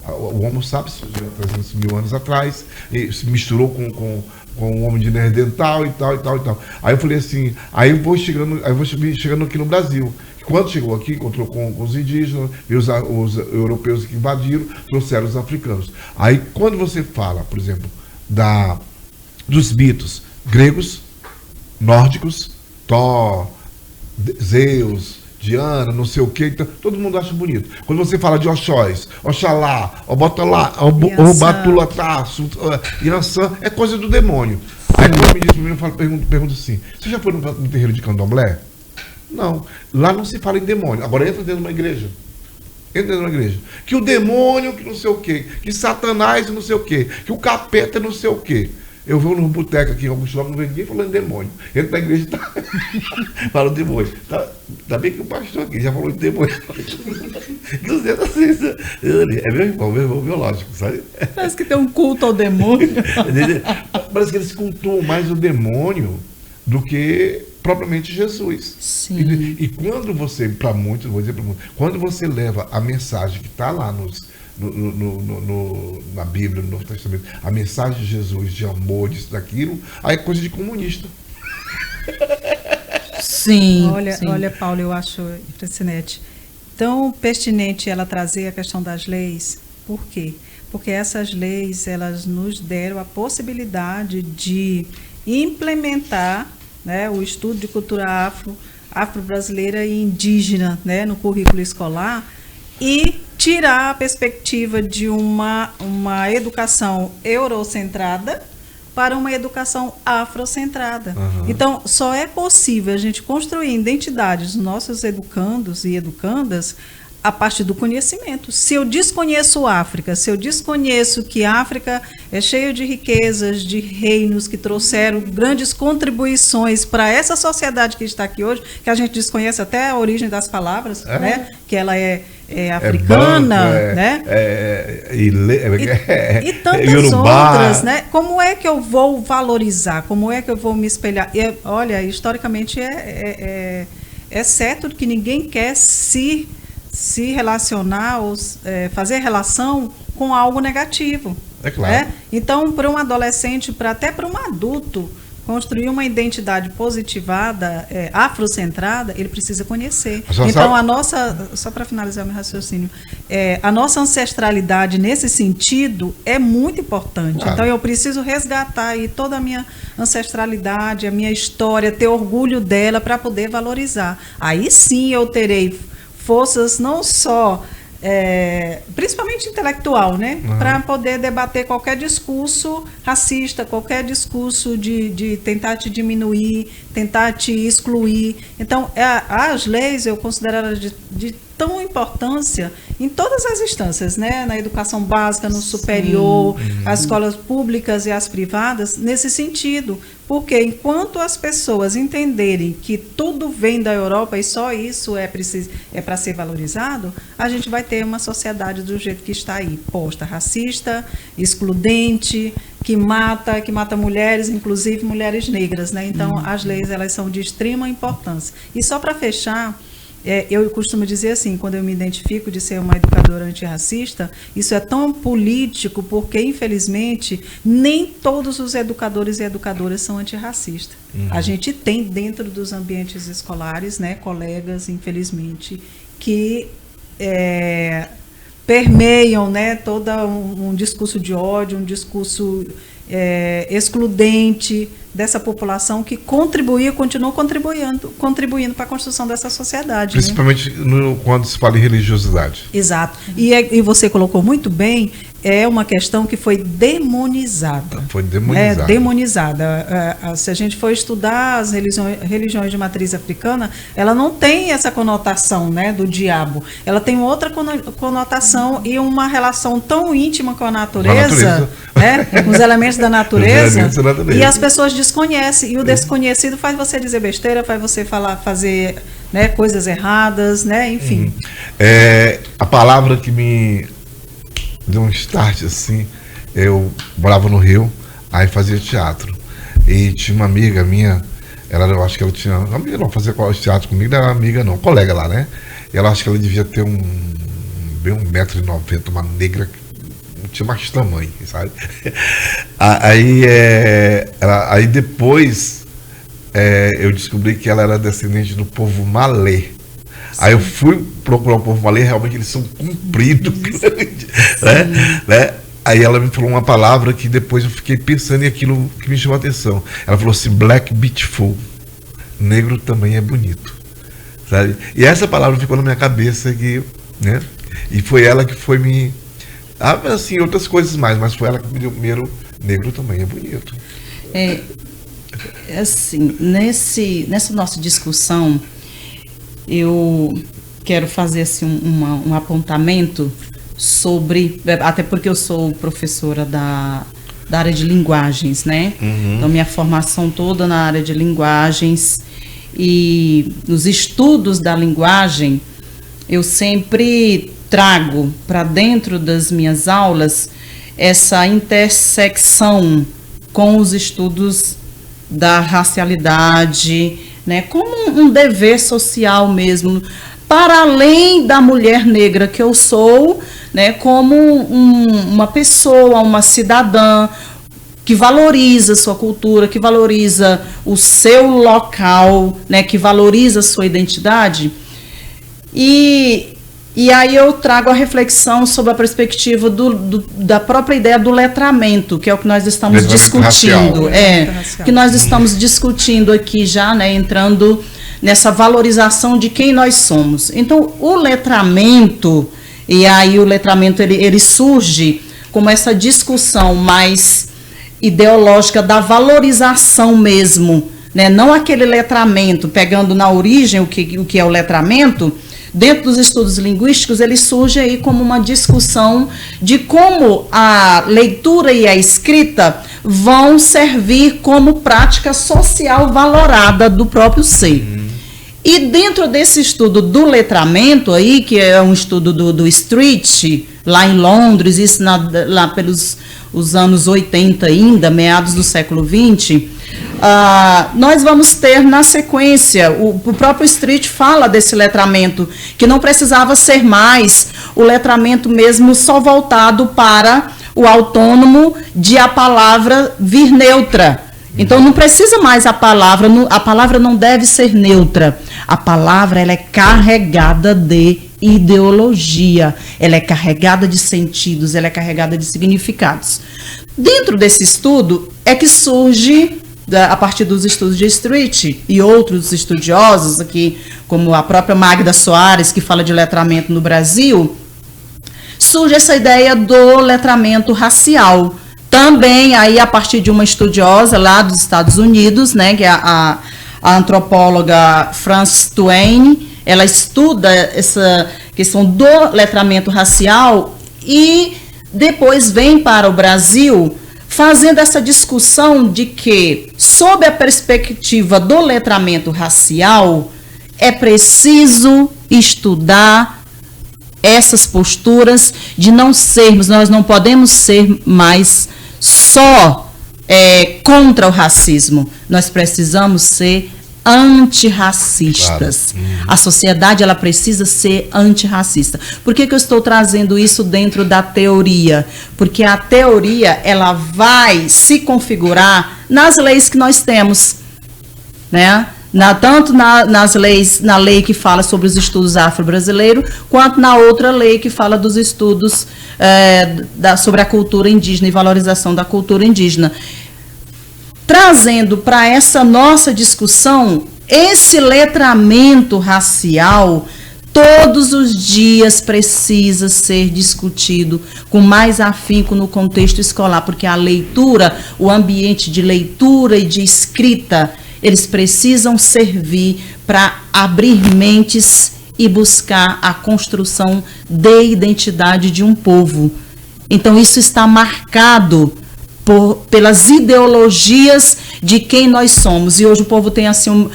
B: O Homo sapiens surgiu há 300 mil anos atrás, e se misturou com o homem de Neandertal e tal, e tal, e tal. Aí eu falei assim, aí eu vou chegando aqui no Brasil. Quando chegou aqui, encontrou com os indígenas e os europeus que invadiram, trouxeram os africanos. Aí quando você fala, por exemplo, dos mitos gregos, nórdicos, Thor, Zeus, Diana, não sei o que, então, todo mundo acha bonito. Quando você fala de Oxóis, Oxalá, Obotalá, Obatulatá, Iansã, é coisa do demônio. Aí quando me diz para mim, eu pergunto assim, você já foi no terreiro de Candomblé? Não, lá não se fala em demônio. Agora entra dentro de uma igreja. Que o demônio, que não sei o quê, que Satanás, não sei o quê, que o capeta, não sei o quê. Eu vou num boteco aqui em Augusto Lopes, não vem ninguém falando de demônio. Entra na igreja e tá fala de demônio. Tá bem que o pastor aqui já falou de demônio. Dizendo assim, é meu irmão biológico, sabe?
E: Parece que tem um culto ao demônio.
B: Parece que eles cultuam mais o demônio do que propriamente Jesus.
E: Sim.
B: E quando você, para muitos, vou dizer para muitos, quando você leva a mensagem que está lá na Bíblia, no Novo Testamento, a mensagem de Jesus, de amor, disso, daquilo, aí é coisa de comunista.
E: Sim.
D: Olha, Paulo, eu acho impressionante. Tão pertinente ela trazer a questão das leis. Por quê? Porque essas leis, elas nos deram a possibilidade de implementar, né, o estudo de cultura afro-brasileira e indígena, né, no currículo escolar e tirar a perspectiva de uma educação eurocentrada para uma educação afrocentrada. Uhum. Então, só é possível a gente construir identidades dos nossos educandos e educandas a partir do conhecimento. Se eu desconheço África, se eu desconheço que a África é cheia de riquezas, de reinos que trouxeram grandes contribuições para essa sociedade que está aqui hoje, que a gente desconhece até a origem das palavras, né? Que ela é africana, né? E tantas
B: Yorubá.
D: Outras, né? Como é que eu vou valorizar? Como é que eu vou me espelhar? Olha, historicamente é certo que ninguém quer se relacionar ou fazer relação com algo negativo.
B: É claro.
D: Né? Então, para um adolescente, até para um adulto, construir uma identidade positivada, afrocentrada, ele precisa conhecer. Então, só para finalizar o meu raciocínio, a nossa ancestralidade nesse sentido é muito importante. Claro. Então, eu preciso resgatar aí toda a minha ancestralidade, a minha história, ter orgulho dela para poder valorizar. Aí sim eu terei forças não só, principalmente intelectual, né? Uhum. Para poder debater qualquer discurso racista, qualquer discurso de tentar te diminuir, tentar te excluir. Então, as leis eu considero elas de tão importância em todas as instâncias, né? Na educação básica, no superior, as escolas públicas e as privadas, nesse sentido. Porque enquanto as pessoas entenderem que tudo vem da Europa e só isso é para ser valorizado, a gente vai ter uma sociedade do jeito que está aí, posta, racista, excludente, que mata mulheres, inclusive mulheres negras, né? Então, as leis, elas são de extrema importância. E só para fechar, eu costumo dizer assim, quando eu me identifico de ser uma educadora antirracista, isso é tão político porque, infelizmente, nem todos os educadores e educadoras são antirracistas. Uhum. A gente tem dentro dos ambientes escolares, né, colegas, infelizmente, que permeiam, né, todo um discurso de ódio, um discurso excludente dessa população que continua contribuindo para a construção dessa sociedade.
B: Principalmente, né? Quando se fala em religiosidade.
D: Exato. E você colocou muito bem, é uma questão que foi demonizada.
B: Foi demonizada.
D: Demonizada. Se a gente for estudar as religiões de matriz africana, ela não tem essa conotação, né, do diabo. Ela tem outra conotação e uma relação tão íntima com a natureza. Né, com os elementos da natureza. E as pessoas desconhecem. E o desconhecido faz você dizer besteira, faz você fazer, né, coisas erradas, né, enfim.
B: A palavra que me deu um start assim, eu morava no Rio, aí fazia teatro. E tinha uma amiga minha, eu acho que ela tinha. Uma amiga não fazia teatro comigo, não era amiga não, colega lá, né? E ela acho que ela devia ter bem 1,90 m, uma negra tinha mais tamanho, sabe? Aí depois eu descobri que ela era descendente do povo malê. Aí eu fui procurar o povo malê, realmente eles são compridos, grandes, né? Aí ela me falou uma palavra que depois eu fiquei pensando em aquilo que me chamou a atenção. Ela falou assim, black beautiful, negro também é bonito, sabe? E essa palavra ficou na minha cabeça, né? E foi ela que foi me... assim, outras coisas mais, mas foi ela que me deu primeiro, negro também é bonito.
E: Assim, nessa nossa discussão, eu quero fazer assim, um apontamento sobre, até porque eu sou professora da área de linguagens, né? Então, minha formação toda na área de linguagens e nos estudos da linguagem, eu sempre trago para dentro das minhas aulas essa intersecção com os estudos da racialidade, né, como um dever social mesmo, para além da mulher negra que eu sou, né, como uma pessoa, uma cidadã que valoriza a sua cultura, que valoriza o seu local, né, que valoriza a sua identidade. E aí eu trago a reflexão sobre a perspectiva da própria ideia do letramento, que é o que nós estamos discutindo. Que nós estamos discutindo aqui já, né, entrando nessa valorização de quem nós somos. Então, o letramento, e aí o letramento ele surge como essa discussão mais ideológica da valorização mesmo, né? Não aquele letramento, pegando na origem o que é o letramento. Dentro dos estudos linguísticos, ele surge aí como uma discussão de como a leitura e a escrita vão servir como prática social valorada do próprio ser. E dentro desse estudo do letramento aí, que é um estudo do Street, lá em Londres, isso lá pelos os anos 80 ainda, meados do século XX, nós vamos ter na sequência, o próprio Street fala desse letramento, que não precisava ser mais o letramento mesmo só voltado para o autônomo de a palavra vir neutra. Então não precisa mais a palavra não deve ser neutra. A palavra ela é carregada de ideologia, ela é carregada de sentidos, ela é carregada de significados. Dentro desse estudo é que surge, a partir dos estudos de Street e outros estudiosos aqui, como a própria Magda Soares, que fala de letramento no Brasil, surge essa ideia do letramento racial. Também aí a partir de uma estudiosa lá dos Estados Unidos, né, que é a antropóloga Frances Twain, ela estuda essa questão do letramento racial e depois vem para o Brasil fazendo essa discussão de que, sob a perspectiva do letramento racial, é preciso estudar essas posturas de não sermos, nós não podemos ser mais só contra o racismo, nós precisamos ser antirracistas. Claro. A sociedade ela precisa ser antirracista. Por que eu estou trazendo isso dentro da teoria? Porque a teoria ela vai se configurar nas leis que nós temos, né? Tanto nas leis, na lei que fala sobre os estudos afro-brasileiros, quanto na outra lei que fala dos estudos sobre a cultura indígena e valorização da cultura indígena. Trazendo para essa nossa discussão esse letramento racial, todos os dias precisa ser discutido com mais afinco no contexto escolar, porque a leitura, o ambiente de leitura e de escrita, eles precisam servir para abrir mentes e buscar a construção de identidade de um povo. Então, isso está marcado pelas ideologias de quem nós somos. E hoje o povo tem assim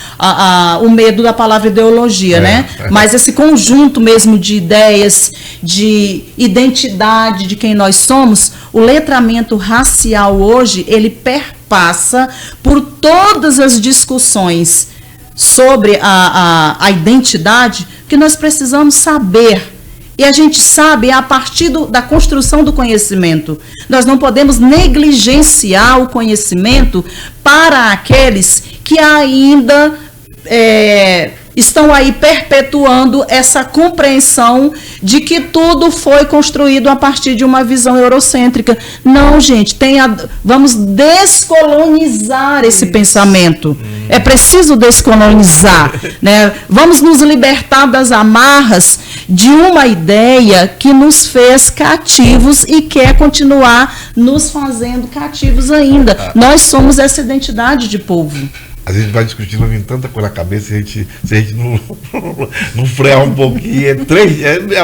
E: o medo da palavra ideologia, né? Mas esse conjunto mesmo de ideias, de identidade de quem nós somos, o letramento racial hoje, ele perpassa por todas as discussões sobre a identidade, que nós precisamos saber E a gente sabe, é a partir da construção do conhecimento. Nós não podemos negligenciar o conhecimento para aqueles que ainda estão aí perpetuando essa compreensão de que tudo foi construído a partir de uma visão eurocêntrica. Não, gente, vamos descolonizar esse pensamento. É preciso descolonizar, né? Vamos nos libertar das amarras de uma ideia que nos fez cativos e quer continuar nos fazendo cativos ainda. Nós somos essa identidade de povo.
B: A gente vai discutindo, vem tanta coisa na cabeça, se a gente não frear um pouquinho, 3 dias não,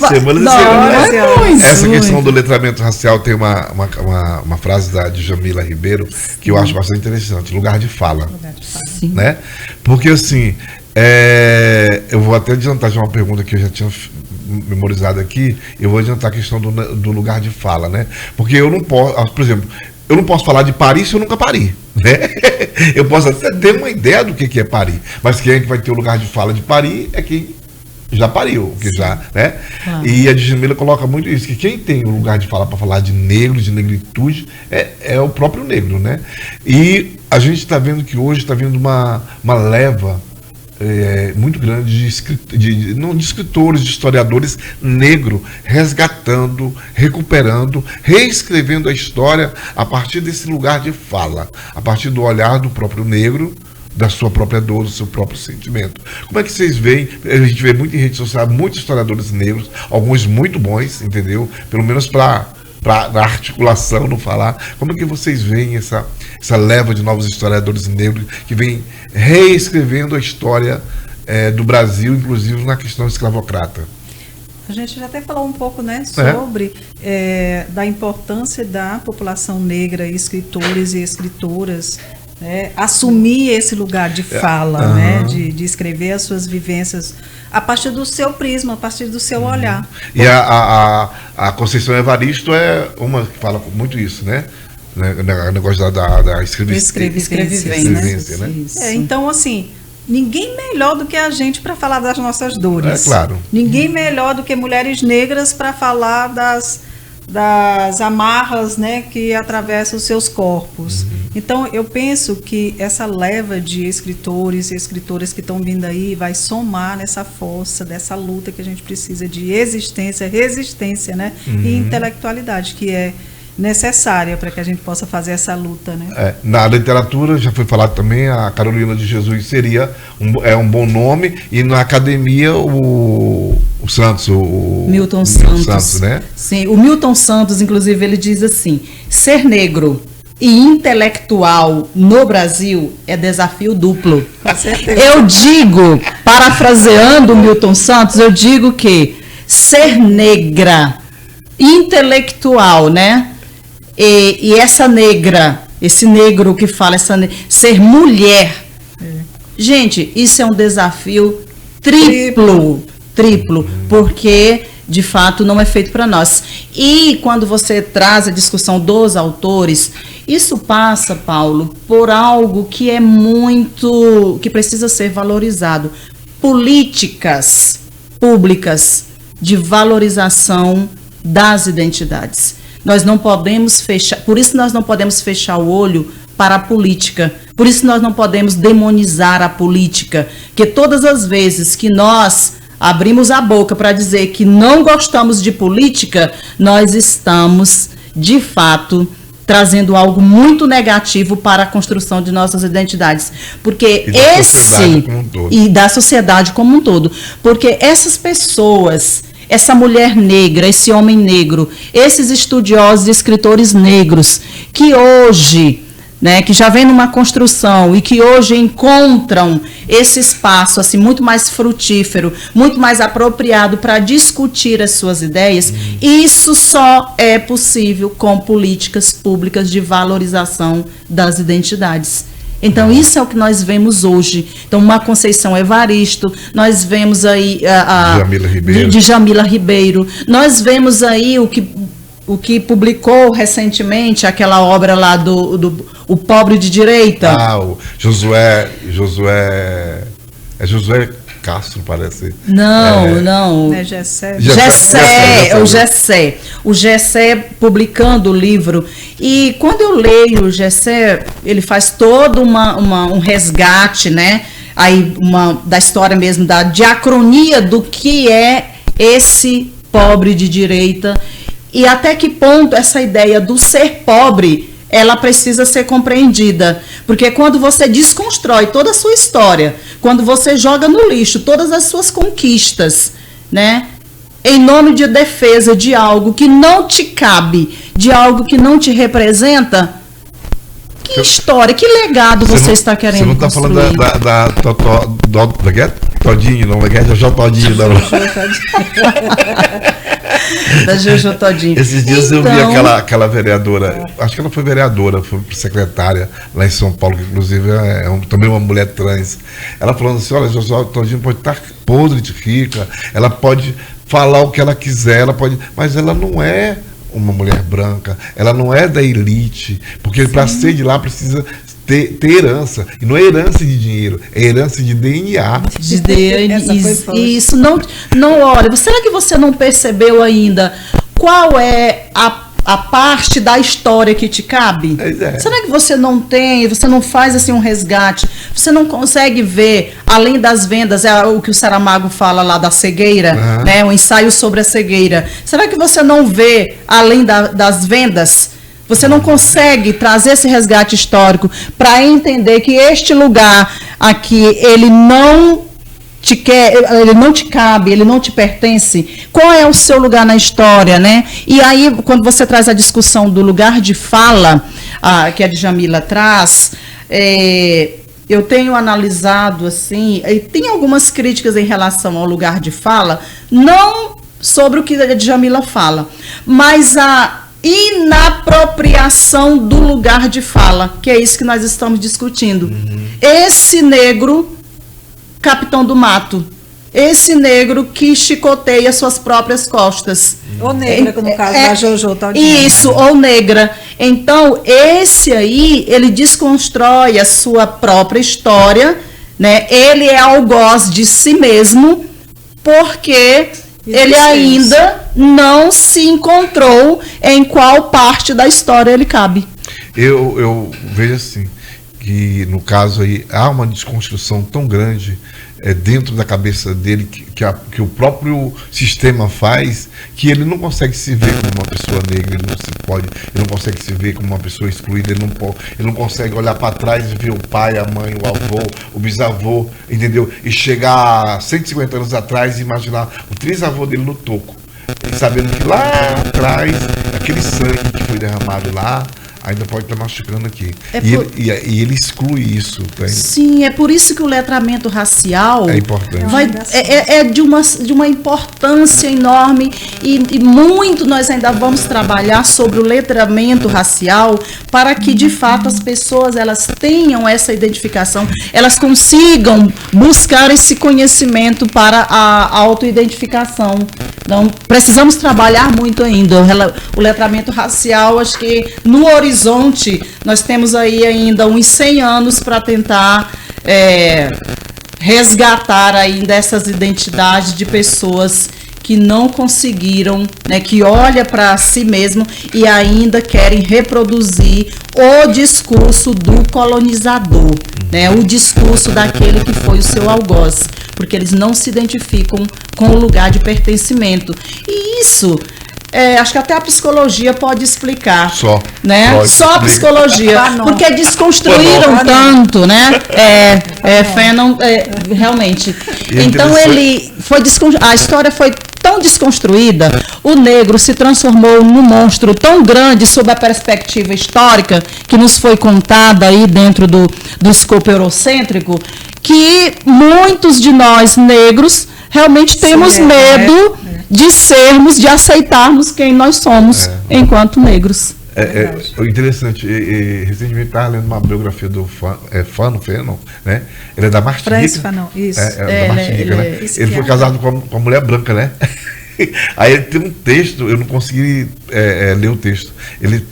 B: semanas e semanas. Essa questão do letramento racial tem uma frase da Djamila Ribeiro que eu acho bastante interessante, lugar de fala.
E: Sim.
B: Né? Porque assim, eu vou até adiantar já uma pergunta que eu já tinha memorizado aqui, eu vou adiantar a questão do lugar de fala, né? Porque eu não posso, por exemplo, eu não posso falar de parir se eu nunca pari, né? Eu posso até ter uma ideia do que é parir, mas quem é que vai ter o lugar de fala de parir é quem já pariu, né? E a Djamila coloca muito isso, que quem tem o lugar de fala para falar de negro, de negritude, é o próprio negro, né? E a gente está vendo que hoje está vindo uma leva muito grande de escritores, de historiadores negros, resgatando, recuperando, reescrevendo a história a partir desse lugar de fala, a partir do olhar do próprio negro, da sua própria dor, do seu próprio sentimento. Como é que vocês veem? A gente vê muito em rede social, muitos historiadores negros, alguns muito bons, entendeu? Pelo menos para a articulação, não falar. Como é que vocês veem essa leva de novos historiadores negros que vem reescrevendo a história do Brasil, inclusive na questão escravocrata?
D: A gente já até falou um pouco, né, sobre da importância da população negra, escritores e escritoras, assumir esse lugar de fala, né, de escrever as suas vivências a partir do seu prisma, a partir do seu olhar.
B: E a Conceição Evaristo é uma que fala muito isso, né? O negócio da escrevivência, né?
D: Então, assim, ninguém melhor do que a gente para falar das nossas dores.
B: Claro.
D: Ninguém melhor do que mulheres negras para falar das amarras, né, que atravessam os seus corpos. Então, eu penso que essa leva de escritores e escritoras que estão vindo aí vai somar nessa força, dessa luta que a gente precisa de existência, resistência, né, e intelectualidade, que é necessária para que a gente possa fazer essa luta, né?
B: Na literatura, já foi falado também, a Carolina de Jesus seria um bom nome, e na academia o Santos,
E: Milton Santos,
B: né?
E: Sim, o Milton Santos, inclusive, ele diz assim: ser negro e intelectual no Brasil é desafio duplo.
D: Com certeza.
E: Eu digo, parafraseando o Milton Santos, eu digo que ser negra, intelectual, né? E essa negra, esse negro que fala, ser mulher. Gente, isso é um desafio triplo, porque de fato não é feito para nós. E quando você traz a discussão dos autores, isso passa, Paulo, por algo que é que precisa ser valorizado. Políticas públicas de valorização das identidades. Nós não podemos fechar, por isso nós não podemos fechar o olho para a política, por isso nós não podemos demonizar a política, que todas as vezes que nós abrimos a boca para dizer que não gostamos de política, nós estamos, de fato, trazendo algo muito negativo para a construção de nossas identidades. Porque e da sociedade como um todo. Porque essas pessoas, essa mulher negra, esse homem negro, esses estudiosos e escritores negros, que hoje, né, que já vem numa construção e que hoje encontram esse espaço assim, muito mais frutífero, muito mais apropriado para discutir as suas ideias, isso só é possível com políticas públicas de valorização das identidades. Então, isso é o que nós vemos hoje. Então, uma Conceição Evaristo, nós vemos aí de Djamila Ribeiro, nós vemos aí o que publicou recentemente, aquela obra lá O Pobre de Direita.
B: O Josué Castro, parece.
E: Não.
D: Né, Gessé?
E: O Gessé publicando o livro. E quando eu leio o Gessé, ele faz todo um resgate, né? Aí da história mesmo, da diacronia do que é esse pobre de direita e até que ponto essa ideia do ser pobre ela precisa ser compreendida, porque quando você desconstrói toda a sua história, quando você joga no lixo todas as suas conquistas, né, em nome de defesa de algo que não te cabe, de algo que não te representa, que história, que legado você está querendo construir?
B: Você não está falando da Todinho, não, é Jojo Todinho, não.
E: Da Jojo Todinho.
B: Esses dias eu vi aquela vereadora, acho que ela foi vereadora, foi secretária lá em São Paulo, que inclusive também uma mulher trans. Ela falando assim, olha, Jojo Todinho pode estar podre de rica, ela pode falar o que ela quiser, mas ela não é uma mulher branca, ela não é da elite, porque para ser de lá precisa ter herança, e não é herança de dinheiro, é herança de DNA.
E: De DNA. Isso não olha, será que você não percebeu ainda qual é a parte da história que te cabe? Será que você não faz assim um resgate? Você não consegue ver, além das vendas, é o que o Saramago fala lá da cegueira, né? Um ensaio sobre a cegueira. Será que você não vê, além das vendas, você não consegue trazer esse resgate histórico para entender que este lugar aqui, ele não te quer, ele não te cabe, ele não te pertence? Qual é o seu lugar na história, né? E aí, quando você traz a discussão do lugar de fala, que a Djamila traz, eu tenho analisado, assim, e tem algumas críticas em relação ao lugar de fala, não sobre o que a Djamila fala, mas a inapropriação do lugar de fala, que é isso que nós estamos discutindo. Esse negro, capitão do mato, esse negro que chicoteia suas próprias costas.
D: Ou negra, no caso da Jojo Todinho.
E: Isso, ou negra. Então, esse aí, ele desconstrói a sua própria história, né? Ele é algoz de si mesmo, porque ele ainda não se encontrou em qual parte da história ele cabe.
B: Eu vejo assim, que no caso aí há uma desconstrução tão grande dentro da cabeça dele que o próprio sistema faz, que ele não consegue se ver como uma pessoa negra, ele não consegue se ver como uma pessoa excluída, ele não consegue olhar para trás e ver o pai, a mãe, o avô, o bisavô, entendeu? E chegar 150 anos atrás e imaginar o trisavô dele no toco, e sabendo que lá atrás, aquele sangue que foi derramado lá, ainda pode estar machucando aqui. E ele exclui isso. Tá?
E: Sim, é por isso que o letramento racial
B: é importante.
E: É de uma importância enorme e muito nós ainda vamos trabalhar sobre o letramento racial para que, de fato, as pessoas elas tenham essa identificação, elas consigam buscar esse conhecimento para a autoidentificação. Então, precisamos trabalhar muito ainda. O letramento racial, acho que no horizonte nós temos aí ainda uns 100 anos para tentar resgatar ainda essas identidades de pessoas que não conseguiram, né, que olha para si mesmo e ainda querem reproduzir o discurso do colonizador, né, o discurso daquele que foi o seu algoz, porque eles não se identificam com o lugar de pertencimento. E isso, acho que até a psicologia pode explicar. Só a psicologia. Porque desconstruíram tanto, né? Fanon, realmente. Então ele foi a história foi tão desconstruída, o negro se transformou num monstro tão grande sob a perspectiva histórica que nos foi contada aí dentro do escopo eurocêntrico, que muitos de nós negros realmente temos medo de aceitarmos quem nós somos enquanto negros.
B: É interessante. Recentemente estava lendo uma biografia do Fanon, né? Ele é da Martinica.
D: Fanon, isso.
B: Da Martinica, né? Ele foi casado com uma mulher branca, né? Aí tem um texto, eu não consegui ler o texto, ele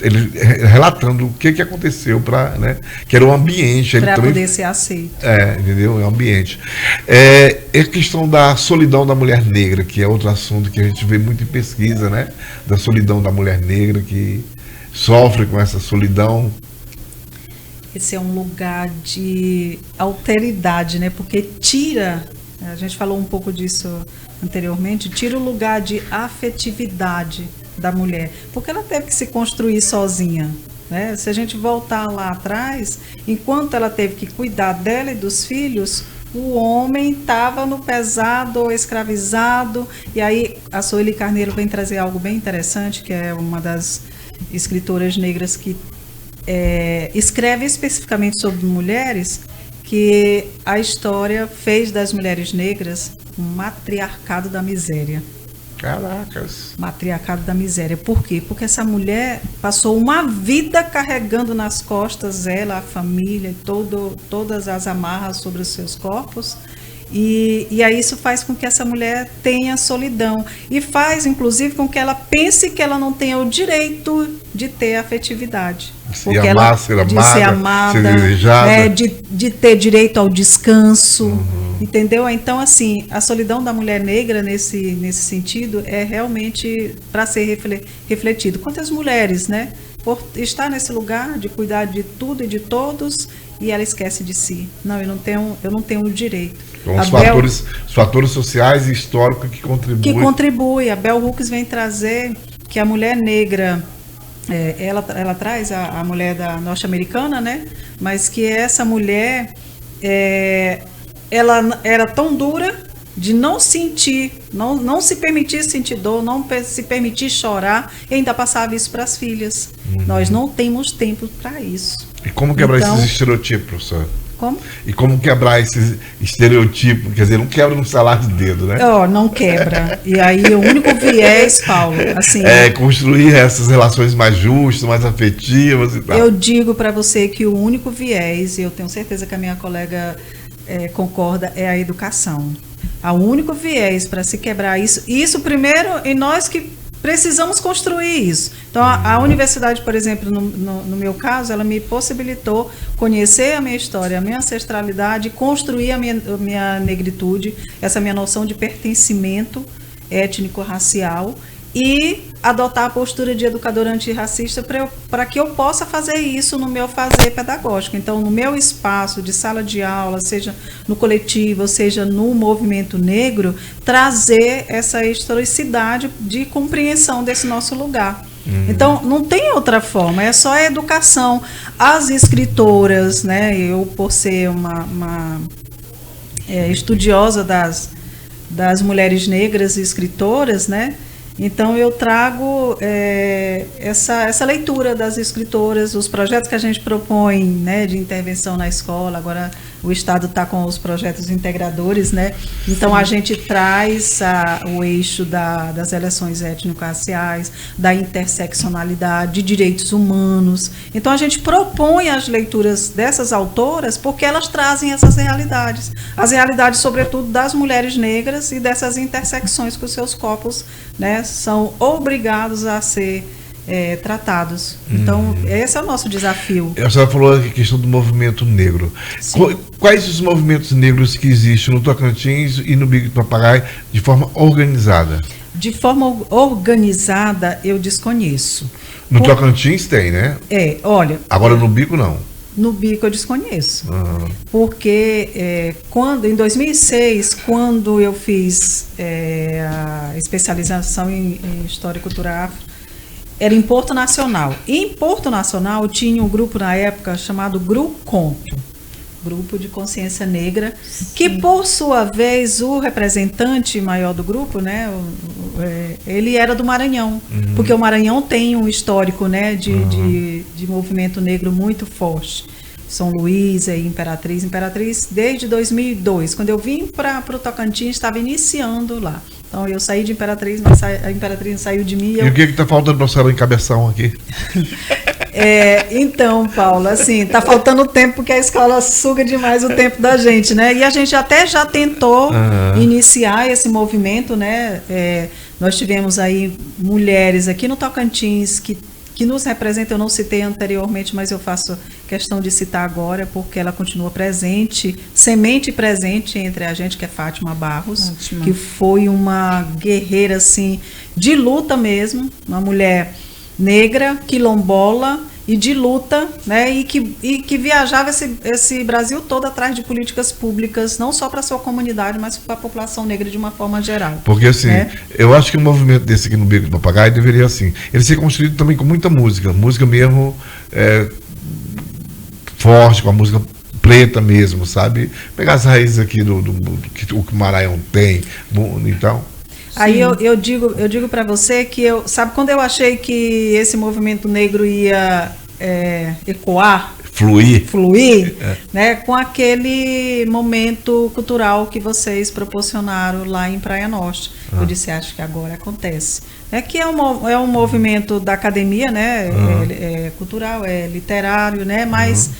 B: relatando o que aconteceu para, né, que era o ambiente.
D: Para poder ser aceito.
B: Entendeu? É o ambiente. É a questão da solidão da mulher negra, que é outro assunto que a gente vê muito em pesquisa, né? Da solidão da mulher negra, que sofre com essa solidão.
D: Esse é um lugar de alteridade, né? Porque tira, a gente falou um pouco disso anteriormente, tira o lugar de afetividade da mulher, porque ela teve que se construir sozinha, né? Se a gente voltar lá atrás, enquanto ela teve que cuidar dela e dos filhos, o homem estava no pesado, escravizado, e aí a Soeli Carneiro vem trazer algo bem interessante, que é uma das escritoras negras que escreve especificamente sobre mulheres, que a história fez das mulheres negras um matriarcado da miséria.
B: Caracas.
D: Matriarcado da miséria. Por quê? Porque essa mulher passou uma vida carregando nas costas ela, a família, todas as amarras sobre os seus corpos. E aí isso faz com que essa mulher tenha solidão. E faz, inclusive, com que ela pense que ela não tenha o direito de ter afetividade.
B: Porque ela
D: de ser amada,
B: ser desejada.
D: De ter direito ao descanso. Entendeu? Então, assim, a solidão da mulher negra nesse sentido é realmente para ser refletido. Quantas mulheres, né? Por estar nesse lugar de cuidar de tudo e de todos, e ela esquece de si. Não, eu não tenho o direito.
B: Então, os fatores sociais e históricos que contribuem. Que
D: contribui. A Bell Hooks vem trazer que a mulher negra, ela traz a mulher da norte-americana, né? Mas que essa mulher, ela era tão dura de não sentir, não se permitir sentir dor, não se permitir chorar, e ainda passava isso para as filhas. Nós não temos tempo para isso.
B: E como quebrar esses estereotipos, professor?
D: Como?
B: E como quebrar esses estereotipos? Quer dizer, não quebra no salar de dedo, né?
D: Não quebra. E aí o único viés, Paulo, assim...
B: construir essas relações mais justas, mais afetivas e tal.
D: Eu digo para você que o único viés, e eu tenho certeza que a minha colega concorda, é a educação. O único viés para se quebrar isso primeiro, e nós que precisamos construir isso. Então, a universidade, por exemplo, no meu caso, ela me possibilitou conhecer a minha história, a minha ancestralidade, construir a minha negritude, essa minha noção de pertencimento étnico-racial, e adotar a postura de educadora antirracista para que eu possa fazer isso no meu fazer pedagógico. Então, no meu espaço de sala de aula, seja no coletivo, seja no movimento negro, trazer essa historicidade de compreensão desse nosso lugar. Então, não tem outra forma, é só a educação. As escritoras, né, eu por ser uma estudiosa das mulheres negras escritoras, né, então eu trago essa leitura das escritoras, os projetos que a gente propõe, né, de intervenção na escola. Agora o Estado está com os projetos integradores, né? Então a gente traz o eixo das relações étnico-raciais, da interseccionalidade, de direitos humanos. Então a gente propõe as leituras dessas autoras porque elas trazem essas realidades. As realidades, sobretudo, das mulheres negras e dessas intersecções que os seus corpos, né, são obrigados a ser tratados. Então, esse é o nosso desafio.
B: A senhora falou a questão do movimento negro. Quais os movimentos negros que existem no Tocantins e no Bico do Papagaio de forma organizada?
D: De forma organizada, eu desconheço.
B: No Tocantins tem, né?
D: Olha...
B: Agora no Bico, não.
D: No Bico eu desconheço. Porque em 2006, quando eu fiz a especialização em História e Cultura Afro, era em Porto Nacional. E em Porto Nacional tinha um grupo na época chamado GRUCONTO, Grupo de Consciência Negra, que por sua vez o representante maior do grupo, né, ele era do Maranhão, porque o Maranhão tem um histórico, né, de movimento negro muito forte. São Luís e Imperatriz desde 2002, quando eu vim para o Tocantins, estava iniciando lá. Então eu saí de Imperatriz, mas a Imperatriz saiu de mim.
B: E o que está faltando para a senhora em Cabeção aqui?
D: Então, Paulo, assim, tá faltando tempo porque a escola suga demais o tempo da gente, né? E a gente até já tentou iniciar esse movimento, né? Nós tivemos aí mulheres aqui no Tocantins que nos representam. Eu não citei anteriormente, mas eu faço questão de citar agora, porque ela continua presente, semente presente entre a gente, que é Fátima Barros, que foi uma guerreira assim, de luta mesmo, uma mulher negra, quilombola, e de luta, né, e que viajava esse Brasil todo atrás de políticas públicas, não só para a sua comunidade, mas para a população negra de uma forma geral.
B: Porque assim, né? Eu acho que um movimento desse aqui no Bico do Papagaio deveria assim, ele ser construído também com muita música mesmo forte, com a música preta mesmo, sabe? Pegar as raízes aqui do que o Maranhão tem, então...
D: Aí eu digo para você que sabe quando eu achei que esse movimento negro ia ecoar, fluir, né, com aquele momento cultural que vocês proporcionaram lá em Praia Norte. Eu disse, acho que agora acontece. Que é um movimento da academia, né, cultural, literário, né, mas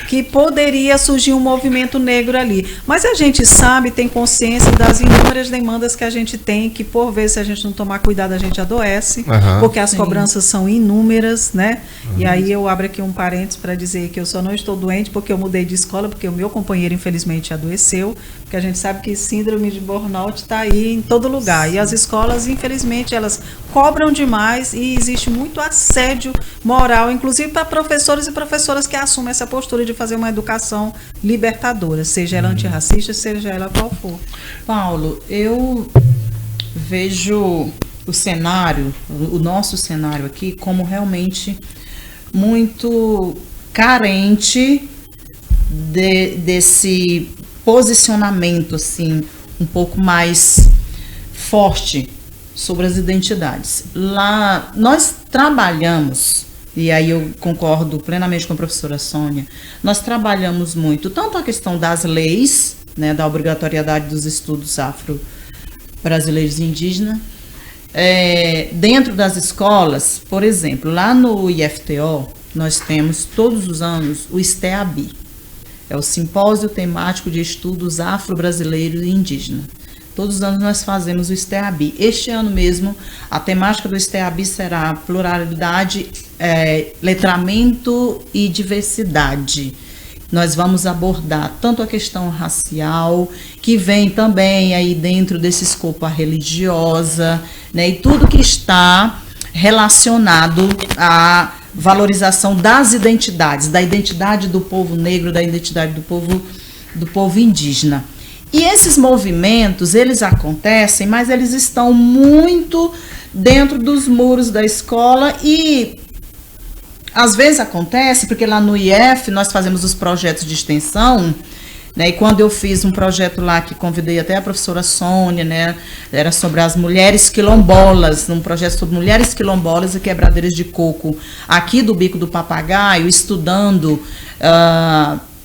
D: que poderia surgir um movimento negro ali. Mas a gente sabe, tem consciência das inúmeras demandas que a gente tem, que por vezes, se a gente não tomar cuidado, a gente adoece, porque as cobranças são inúmeras, né? E aí eu abro aqui um parênteses para dizer que eu só não estou doente porque eu mudei de escola, porque o meu companheiro, infelizmente, adoeceu, porque a gente sabe que síndrome de burnout está aí em todo lugar. E as escolas, infelizmente, elas cobram demais e existe muito assédio moral, inclusive para professores e professoras que assumem essa postura de fazer uma educação libertadora, seja ela antirracista, seja ela qual for.
E: Paulo, eu vejo o cenário, o nosso cenário aqui, como realmente muito carente desse posicionamento assim, um pouco mais forte sobre as identidades. Lá nós trabalhamos, e aí eu concordo plenamente com a professora Sônia, nós trabalhamos muito, tanto a questão das leis, né, da obrigatoriedade dos estudos afro-brasileiros e indígenas, dentro das escolas, por exemplo, lá no IFTO, nós temos todos os anos o STEABI, é o Simpósio Temático de Estudos Afro-Brasileiros e Indígenas. Todos os anos nós fazemos o STEABI. Este ano mesmo, a temática do STEABI será pluralidade, letramento e diversidade. Nós vamos abordar tanto a questão racial, que vem também aí dentro desse escopo a religiosa, né, e tudo que está relacionado à valorização das identidades, da identidade do povo negro, da identidade do povo indígena. E esses movimentos, eles acontecem, mas eles estão muito dentro dos muros da escola e às vezes acontece, porque lá no IF nós fazemos os projetos de extensão, né, e quando eu fiz um projeto lá que convidei até a professora Sônia, né, era sobre as mulheres quilombolas, um projeto sobre mulheres quilombolas e quebradeiras de coco, aqui do Bico do Papagaio, estudando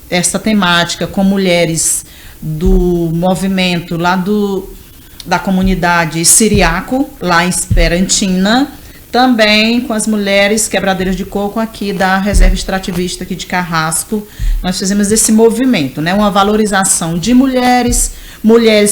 E: essa temática com mulheres do movimento lá da comunidade Siriaco, lá em Esperantina, também com as mulheres quebradeiras de coco aqui da Reserva Extrativista aqui de Carrasco. Nós fizemos esse movimento, né? Uma valorização de mulheres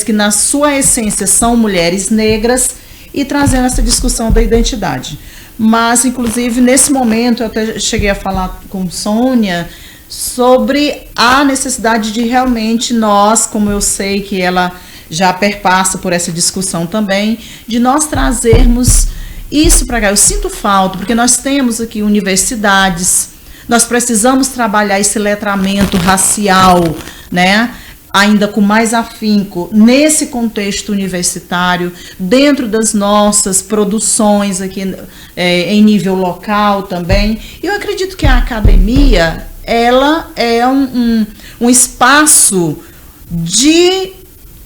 E: que na sua essência são mulheres negras e trazendo essa discussão da identidade. Mas, inclusive, nesse momento, eu até cheguei a falar com Sônia sobre a necessidade de realmente nós, como eu sei que ela já perpassa por essa discussão também, de nós trazermos isso para cá. Eu sinto falta, porque nós temos aqui universidades, nós precisamos trabalhar esse letramento racial, né, ainda com mais afinco, nesse contexto universitário, dentro das nossas produções aqui em nível local também. Eu acredito que a academia, ela é um espaço de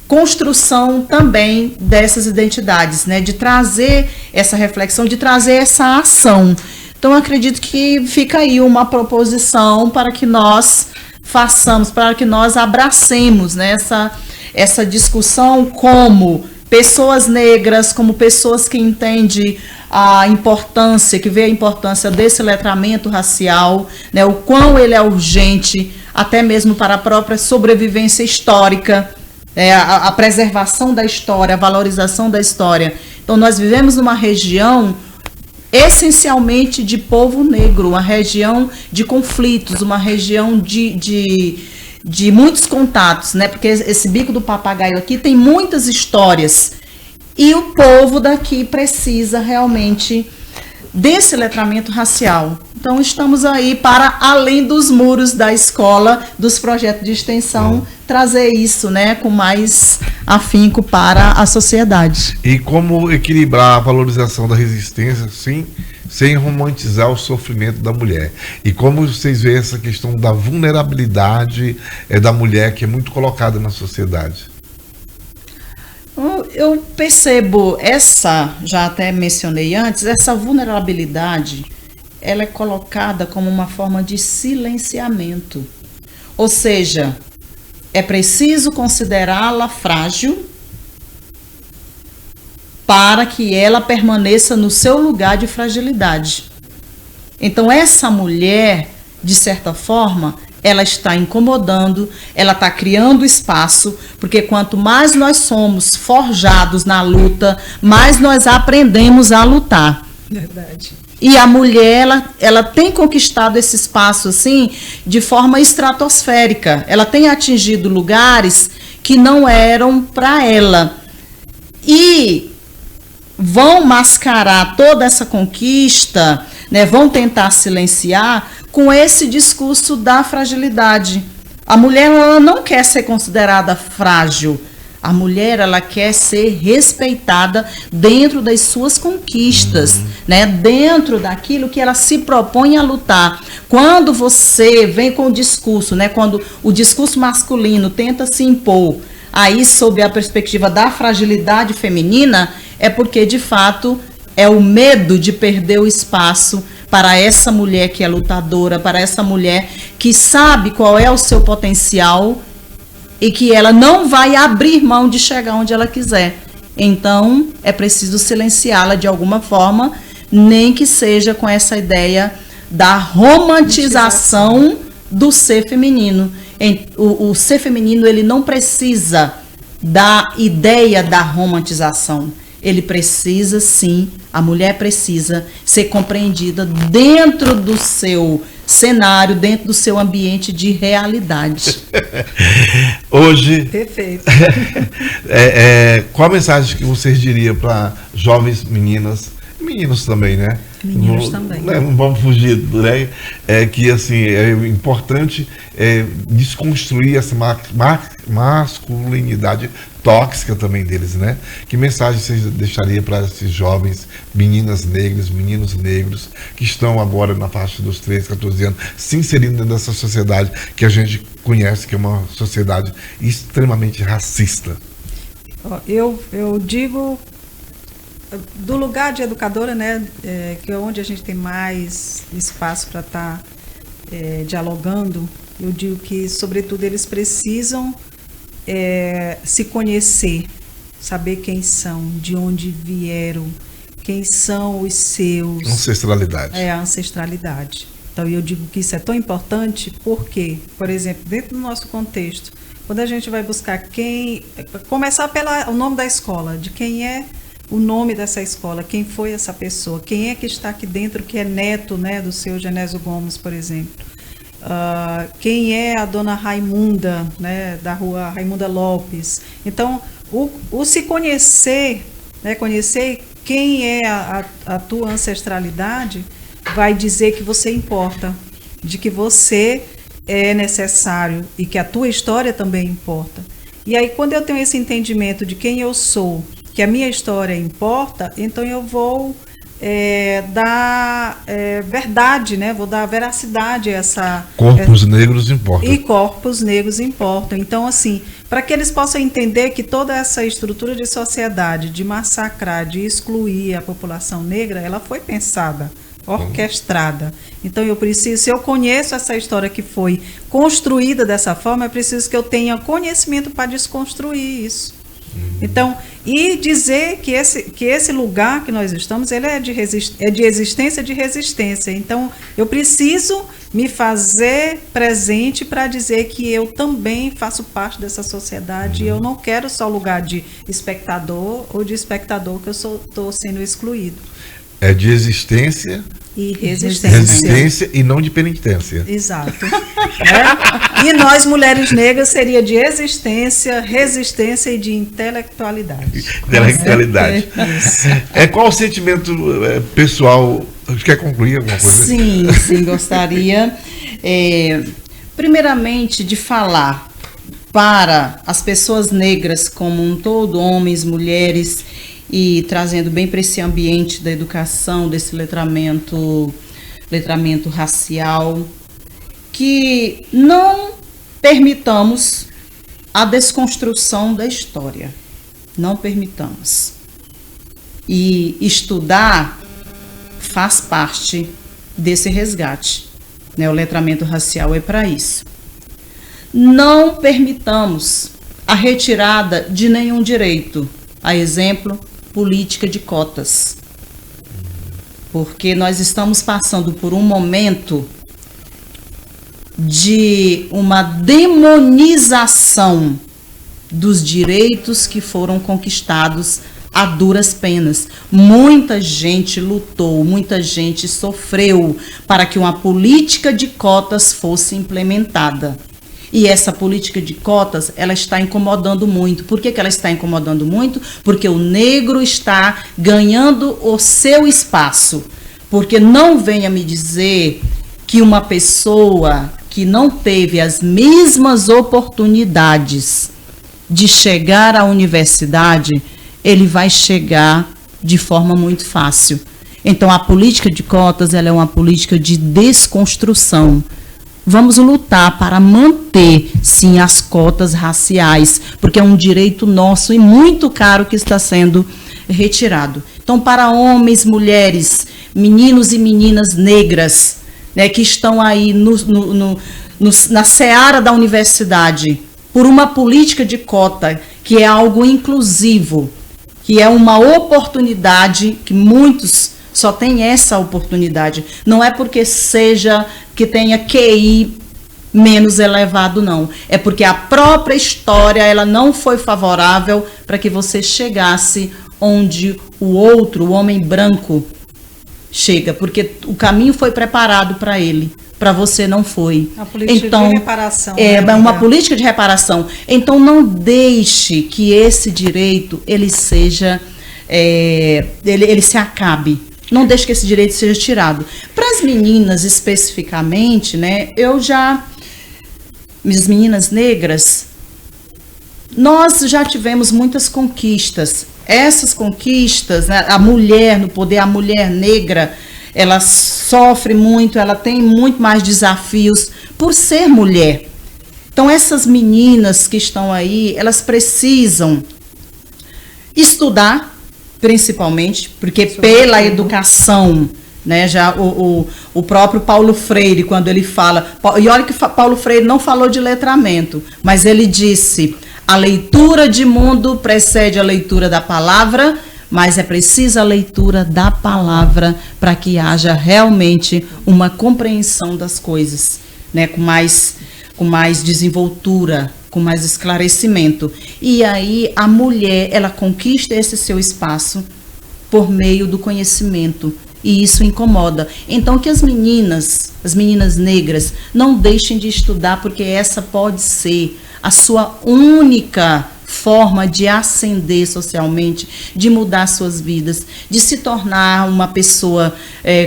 E: construção também dessas identidades, né? De trazer essa reflexão, de trazer essa ação. Então, acredito que fica aí uma proposição para que nós façamos, para que nós abracemos, né, essa discussão como pessoas negras, como pessoas que entendem a importância, que vê a importância desse letramento racial, né, o quão ele é urgente, até mesmo para a própria sobrevivência histórica a preservação da história, a valorização da história. Então, nós vivemos numa região essencialmente de povo negro, uma região de conflitos, uma região de muitos contatos, né? Porque esse Bico do Papagaio aqui tem muitas histórias. E o povo daqui precisa realmente desse letramento racial. Então, estamos aí para além dos muros da escola, dos projetos de extensão, trazer isso, né, com mais afinco para a sociedade.
B: E como equilibrar a valorização da resistência, sim, sem romantizar o sofrimento da mulher. E como vocês veem essa questão da vulnerabilidade da mulher, que é muito colocada na sociedade?
E: Eu percebo já até mencionei antes, essa vulnerabilidade, ela é colocada como uma forma de silenciamento. Ou seja, é preciso considerá-la frágil para que ela permaneça no seu lugar de fragilidade. Então, essa mulher, de certa forma, ela está incomodando, ela está criando espaço, porque quanto mais nós somos forjados na luta, mais nós aprendemos a lutar.
D: Verdade.
E: E a mulher, ela tem conquistado esse espaço assim de forma estratosférica. Ela tem atingido lugares que não eram para ela. E vão mascarar toda essa conquista, né, vão tentar silenciar com esse discurso da fragilidade. A mulher, ela não quer ser considerada frágil. A mulher, ela quer ser respeitada dentro das suas conquistas, né? Dentro daquilo que ela se propõe a lutar. Quando você vem com o discurso, né? Quando o discurso masculino tenta se impor, aí sob a perspectiva da fragilidade feminina, é porque, de fato, é o medo de perder o espaço para essa mulher que é lutadora, para essa mulher que sabe qual é o seu potencial e que ela não vai abrir mão de chegar onde ela quiser. Então, é preciso silenciá-la de alguma forma, nem que seja com essa ideia da romantização do ser feminino. O ser feminino, ele não precisa da ideia da romantização. Ele precisa, sim, a mulher precisa ser compreendida dentro do seu cenário, dentro do seu ambiente de realidade.
B: Hoje,
D: Perfeito.
B: qual a mensagem que vocês diriam para jovens meninas, meninos também, né?
D: Meninos também.
B: Não vamos fugir, né? Que assim, é importante desconstruir essa masculinidade tóxica também deles, né? Que mensagem vocês deixariam para esses jovens, meninas negras, meninos negros, que estão agora na faixa dos 13, 14 anos, se inserindo dentro dessa sociedade que a gente conhece, que é uma sociedade extremamente racista?
D: Eu digo, do lugar de educadora, né, que é onde a gente tem mais espaço para estar dialogando, eu digo que, sobretudo, eles precisam se conhecer, saber quem são, de onde vieram, quem são os seus...
B: Ancestralidade.
D: A ancestralidade. Então, eu digo que isso é tão importante porque, por exemplo, dentro do nosso contexto, quando a gente vai buscar começar pelo nome da escola, de quem é o nome dessa escola, quem foi essa pessoa, quem é que está aqui dentro, que é neto, né, do seu Genésio Gomes, por exemplo. Quem é a dona Raimunda, né, da rua Raimunda Lopes. Então, o se conhecer, né, conhecer quem é a tua ancestralidade, vai dizer que você importa, de que você é necessário e que a tua história também importa. E aí, quando eu tenho esse entendimento de quem eu sou, que a minha história importa, então eu vou dar verdade, né? Vou dar veracidade a essa...
B: Corpos negros importam.
D: E corpos negros importam. Então, assim, para que eles possam entender que toda essa estrutura de sociedade, de massacrar, de excluir a população negra, ela foi pensada, orquestrada. Então, eu preciso, se eu conheço essa história que foi construída dessa forma, é preciso que eu tenha conhecimento para desconstruir isso. Então, e dizer que esse lugar que nós estamos, ele é de existência de resistência. Então, eu preciso me fazer presente para dizer que eu também faço parte dessa sociedade e eu não quero só lugar de espectador ou de espectador que eu estou sendo excluído.
B: É de existência
D: E resistência.
B: Resistência e não de penitência.
D: Exato. E nós, mulheres negras, seria de existência, resistência e de intelectualidade.
B: Intelectualidade. Qual o sentimento pessoal? Quer concluir alguma coisa?
E: Sim, gostaria. Primeiramente, de falar para as pessoas negras como um todo, homens, mulheres, e trazendo bem para esse ambiente da educação, desse letramento racial, que não permitamos a desconstrução da história. Não permitamos. E estudar faz parte desse resgate, né? O letramento racial é para isso. Não permitamos a retirada de nenhum direito, a exemplo, política de cotas. Porque nós estamos passando por um momento de uma demonização dos direitos que foram conquistados a duras penas. Muita gente lutou, muita gente sofreu para que uma política de cotas fosse implementada. E essa política de cotas, ela está incomodando muito. Por que ela está incomodando muito? Porque o negro está ganhando o seu espaço. Porque não venha me dizer que uma pessoa que não teve as mesmas oportunidades de chegar à universidade, ele vai chegar de forma muito fácil. Então, a política de cotas, ela é uma política de desconstrução. Vamos lutar para manter, sim, as cotas raciais, porque é um direito nosso e muito caro que está sendo retirado. Então, para homens, mulheres, meninos e meninas negras, né, que estão aí na seara da universidade, por uma política de cota, que é algo inclusivo, que é uma oportunidade que muitos só têm essa oportunidade. Não é porque que tenha QI menos elevado, não. É porque a própria história, ela não foi favorável para que você chegasse onde o outro, o homem branco, chega. Porque o caminho foi preparado para ele. Para você não foi.
D: A política de reparação.
E: É uma política de reparação. Então, não deixe que esse direito, ele seja, ele se acabe. Não deixe que esse direito seja tirado. Para as meninas especificamente, né, as meninas negras, nós já tivemos muitas conquistas. Essas conquistas, né, a mulher no poder, a mulher negra, ela sofre muito, ela tem muito mais desafios por ser mulher. Então, essas meninas que estão aí, elas precisam estudar, principalmente, porque pela educação, né, já o próprio Paulo Freire, quando ele fala, e olha que Paulo Freire não falou de letramento, mas ele disse, a leitura de mundo precede a leitura da palavra, mas é preciso a leitura da palavra para que haja realmente uma compreensão das coisas, né, com mais desenvoltura, com mais esclarecimento. E aí a mulher, ela conquista esse seu espaço por meio do conhecimento. E isso incomoda. Então, que as meninas negras, não deixem de estudar, porque essa pode ser a sua única forma de ascender socialmente, de mudar suas vidas, de se tornar uma pessoa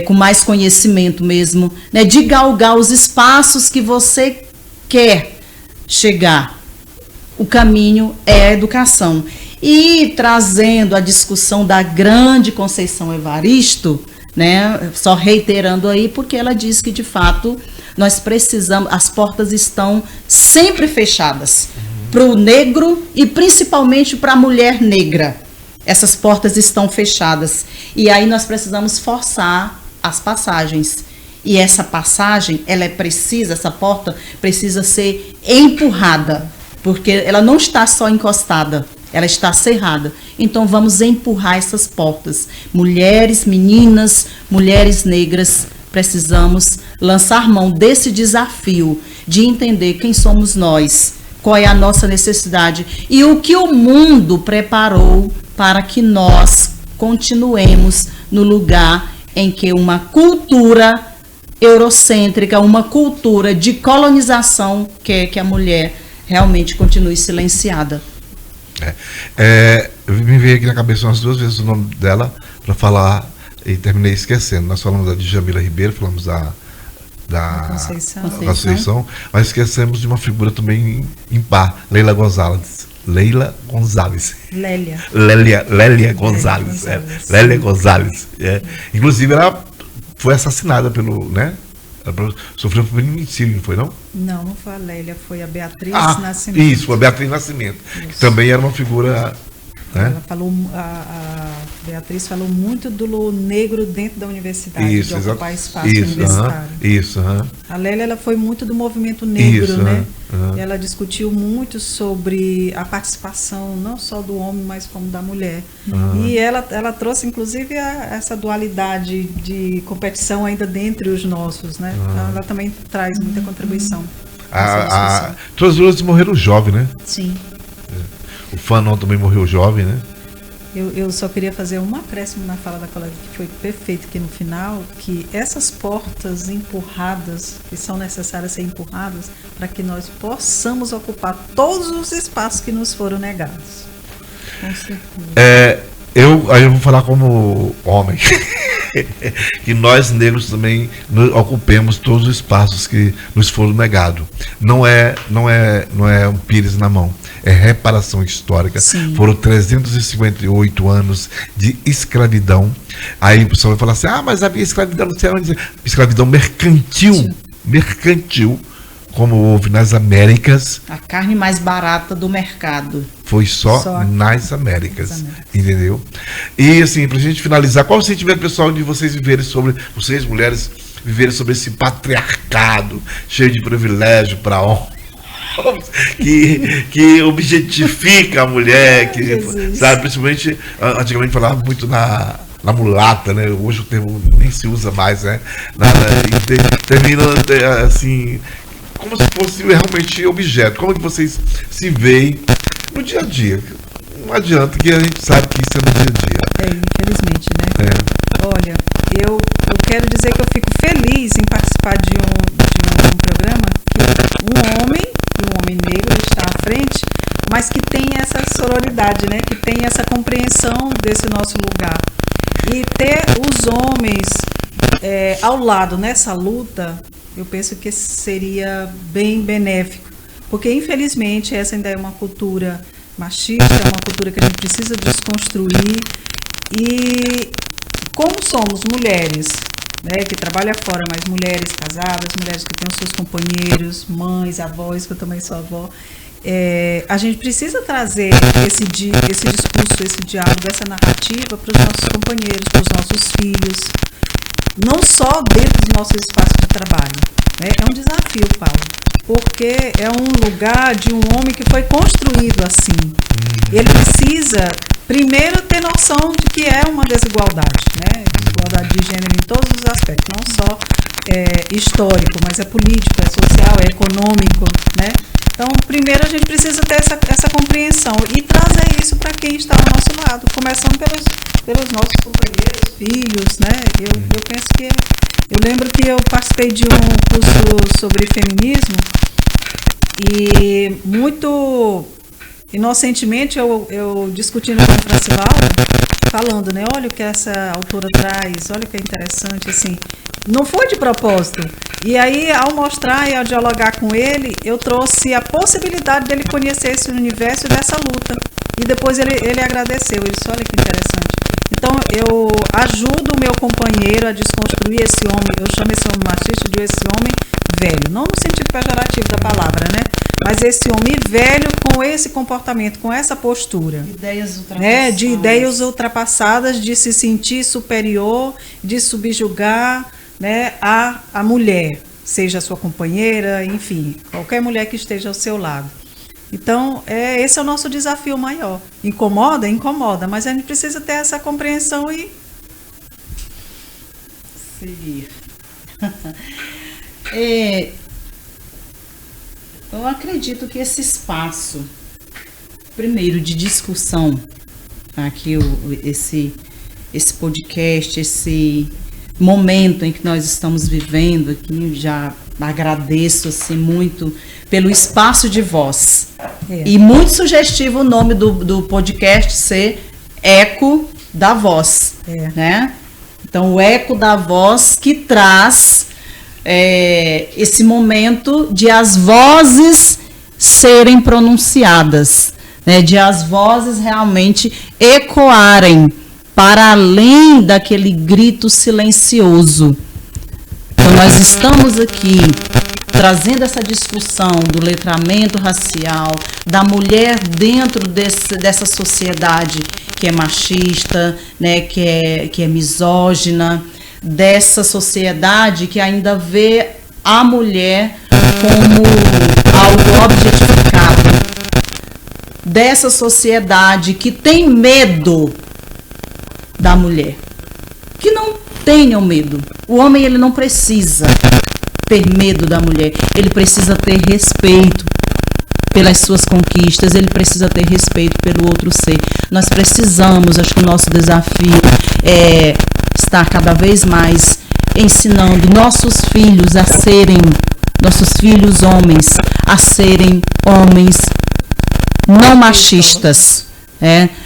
E: com mais conhecimento mesmo, né, de galgar os espaços que você quer chegar. O caminho é a educação. E trazendo a discussão da grande Conceição Evaristo, né, só reiterando aí, porque ela diz que, de fato, nós precisamos, as portas estão sempre fechadas para o negro e principalmente para a mulher negra. Essas portas estão fechadas. E aí nós precisamos forçar as passagens. E essa passagem, essa porta precisa ser empurrada, porque ela não está só encostada, ela está cerrada. Então vamos empurrar essas portas. Mulheres, meninas, mulheres negras precisamos lançar mão desse desafio de entender quem somos nós, qual é a nossa necessidade e o que o mundo preparou para que nós continuemos no lugar em que uma cultura eurocêntrica, uma cultura de colonização quer que a mulher realmente continue silenciada.
B: Me veio aqui na cabeça umas 2 vezes o nome dela para falar e terminei esquecendo. Nós falamos da Djamila Ribeiro, falamos da Conceição, mas esquecemos de uma figura também impar, Lélia Gonzalez. Lélia Gonzalez. Lélia Gonzalez. Inclusive, ela foi assassinada pelo, né? Ela sofreu feminicídio, não foi, não?
D: Não foi a Lélia, foi a Beatriz Nascimento.
B: Isso, a Beatriz Nascimento, que também era uma figura...
D: Ela falou, a Beatriz falou muito do negro dentro da universidade, de ocupar espaço universitário. A Lélia, ela foi muito do movimento negro, né? Ela discutiu muito sobre a participação, não só do homem, mas como da mulher. E ela trouxe, inclusive, essa dualidade de competição ainda dentre os nossos, né? Então, ela também traz muita contribuição.
B: Todas as duas morreram jovem, né?
D: Sim.
B: O Fanon também morreu jovem, né?
D: Eu só queria fazer um acréscimo na fala da colega, que foi perfeito aqui no final, que essas portas empurradas, que são necessárias ser empurradas, para que nós possamos ocupar todos os espaços que nos foram negados. Com certeza.
B: Eu vou falar como homem. Que nós negros também ocupemos todos os espaços que nos foram negados. Não é um pires na mão, é reparação histórica. Sim. Foram 358 anos de escravidão. Aí o pessoal vai falar assim: mas havia escravidão, não sei onde. Escravidão mercantil, como houve nas Américas.
E: A carne mais barata do mercado.
B: Foi só nas Américas, entendeu? E assim, pra gente finalizar, qual o sentimento pessoal de vocês viverem sobre, vocês mulheres, viverem sobre esse patriarcado cheio de privilégio para homens, que objetifica a mulher, sabe, principalmente, antigamente falava muito na mulata, né? Hoje o termo nem se usa mais, né? Termina assim, como se fosse realmente objeto. Como é que vocês se veem no dia a dia? Não adianta, que a gente sabe que isso é no dia a dia.
D: Infelizmente, né? Olha, eu quero dizer que eu fico feliz em participar de um programa que um homem negro está à frente, mas que tem essa sororidade, né? Que tem essa compreensão desse nosso lugar. E ter os homens ao lado nessa luta, eu penso que seria bem benéfico, porque infelizmente essa ainda é uma cultura machista, é uma cultura que a gente precisa desconstruir. E como somos mulheres, né, que trabalham fora, mas mulheres casadas, mulheres que têm os seus companheiros, mães, avós, que eu também sou avó, a gente precisa trazer esse discurso, esse diálogo, essa narrativa para os nossos companheiros, para os nossos filhos, não só dentro dos nossos espaços de trabalho, né? É um desafio, Paulo, porque é um lugar de um homem que foi construído assim. Ele precisa, primeiro, ter noção de que é uma desigualdade, né? Desigualdade de gênero em todos os aspectos, não só histórico, mas é político, é social, é econômico, né? Então, primeiro a gente precisa ter essa compreensão e trazer isso para quem está ao nosso lado, começando pelos nossos companheiros, filhos, né? Eu penso que... Eu lembro que eu participei de um curso sobre feminismo e muito inocentemente eu discutindo com o Francivaldo, falando, né? Olha o que essa autora traz, olha o que é interessante, assim... Não foi de propósito. E aí, ao mostrar e ao dialogar com ele, eu trouxe a possibilidade dele conhecer esse universo dessa luta. E depois ele agradeceu. Ele disse, olha que interessante. Então, eu ajudo o meu companheiro a desconstruir esse homem, eu chamo esse homem machista de esse homem velho. Não no sentido pejorativo da palavra, né? Mas esse homem velho com esse comportamento, com essa postura.
E: Ideias ultrapassadas.
D: Né? De ideias ultrapassadas, de se sentir superior, de subjugar, né, a mulher, seja a sua companheira, enfim, qualquer mulher que esteja ao seu lado. Então, esse é o nosso desafio maior. Incomoda? Incomoda, mas a gente precisa ter essa compreensão e
E: seguir. Eu acredito que esse espaço, primeiro, de discussão, aqui esse podcast, esse momento em que nós estamos vivendo aqui, já agradeço assim, muito pelo espaço de voz. E muito sugestivo o nome do podcast ser Eco da Voz, né? Então, o Eco da Voz que traz esse momento de as vozes serem pronunciadas, né? De as vozes realmente ecoarem para além daquele grito silencioso. Então, nós estamos aqui trazendo essa discussão do letramento racial, da mulher dentro dessa sociedade que é machista, né, que é misógina, dessa sociedade que ainda vê a mulher como algo objetificado, dessa sociedade que tem medo da mulher. Que não tenham medo. O homem, ele não precisa ter medo da mulher, ele precisa ter respeito pelas suas conquistas, ele precisa ter respeito pelo outro ser. Nós precisamos, acho que o nosso desafio é estar cada vez mais ensinando nossos filhos homens, a serem homens não machistas,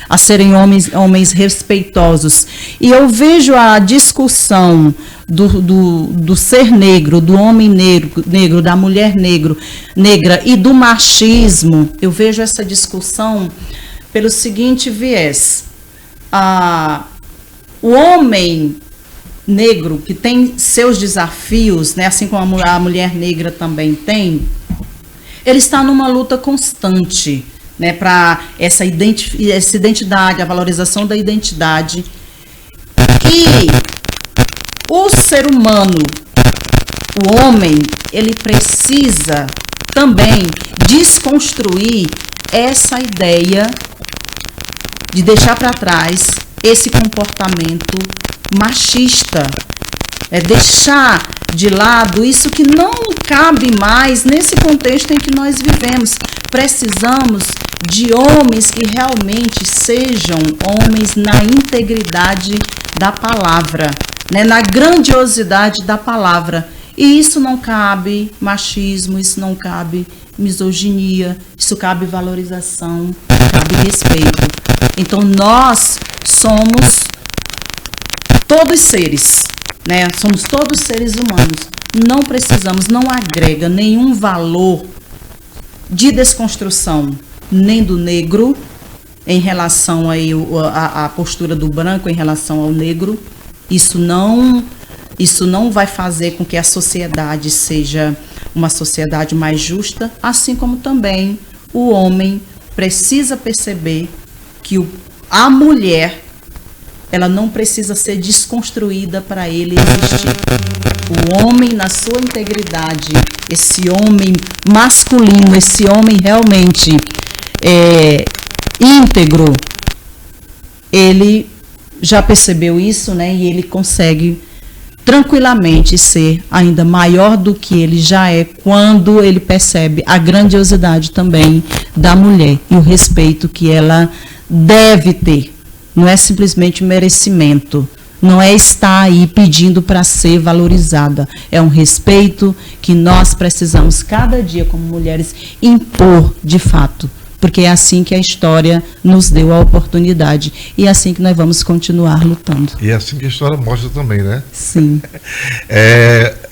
E: a serem homens respeitosos. E eu vejo a discussão do ser negro, do homem negro, da mulher negra e do machismo. Eu vejo essa discussão pelo seguinte viés: o homem negro, que tem seus desafios, né, assim como a mulher negra também tem, ele está numa luta constante, né, para essa identidade, a valorização da identidade. E o ser humano, o homem, ele precisa também desconstruir essa ideia de deixar para trás esse comportamento machista, deixar de lado isso que não cabe mais nesse contexto em que nós vivemos. Precisamos de homens que realmente sejam homens na integridade da palavra, né, na grandiosidade da palavra. E isso não cabe machismo, isso não cabe misoginia, isso cabe valorização, cabe respeito. Então nós somos todos seres, né? Somos todos seres humanos. Não precisamos, não agrega nenhum valor de desconstrução, nem do negro em relação aí a postura do branco em relação ao negro. Isso não vai fazer com que a sociedade seja uma sociedade mais justa, assim como também o homem precisa perceber que a mulher, ela não precisa ser desconstruída para ele existir. O homem, na sua integridade, esse homem masculino, esse homem realmente íntegro, ele já percebeu isso, né? E ele consegue tranquilamente ser ainda maior do que ele já é quando ele percebe a grandiosidade também da mulher e o respeito que ela deve ter. Não é simplesmente merecimento, não é estar aí pedindo para ser valorizada. É um respeito que nós precisamos cada dia como mulheres impor de fato, porque é assim que a história nos deu a oportunidade e é assim que nós vamos continuar lutando.
B: E é assim que a história mostra também, né?
E: Sim.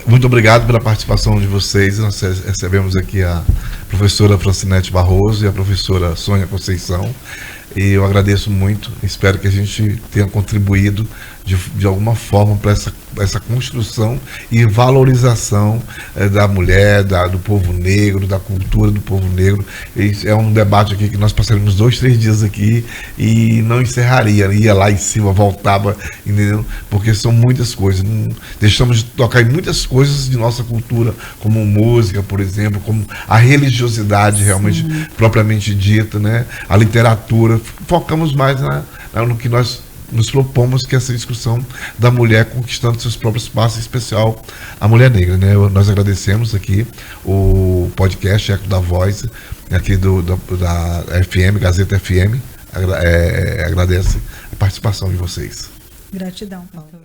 B: Muito obrigado pela participação de vocês. Nós recebemos aqui a professora Francinete Barroso e a professora Sônia Conceição. E eu agradeço muito, espero que a gente tenha contribuído de alguma forma para essa construção e valorização da mulher, do povo negro, da cultura do povo negro. É um debate aqui que nós passaremos 2-3 dias aqui e não encerraria, ia lá em cima, voltava, entendeu? Porque são muitas coisas, deixamos de tocar em muitas coisas de nossa cultura, como música, por exemplo, como a religiosidade realmente propriamente dita, né? A literatura, focamos mais no que nós nos propomos que essa discussão da mulher conquistando seus próprios espaços, em especial a mulher negra, né? Nós agradecemos aqui o podcast Eco da Voz, aqui da FM, Gazeta FM, agradece a participação de vocês.
D: Gratidão, Paulo.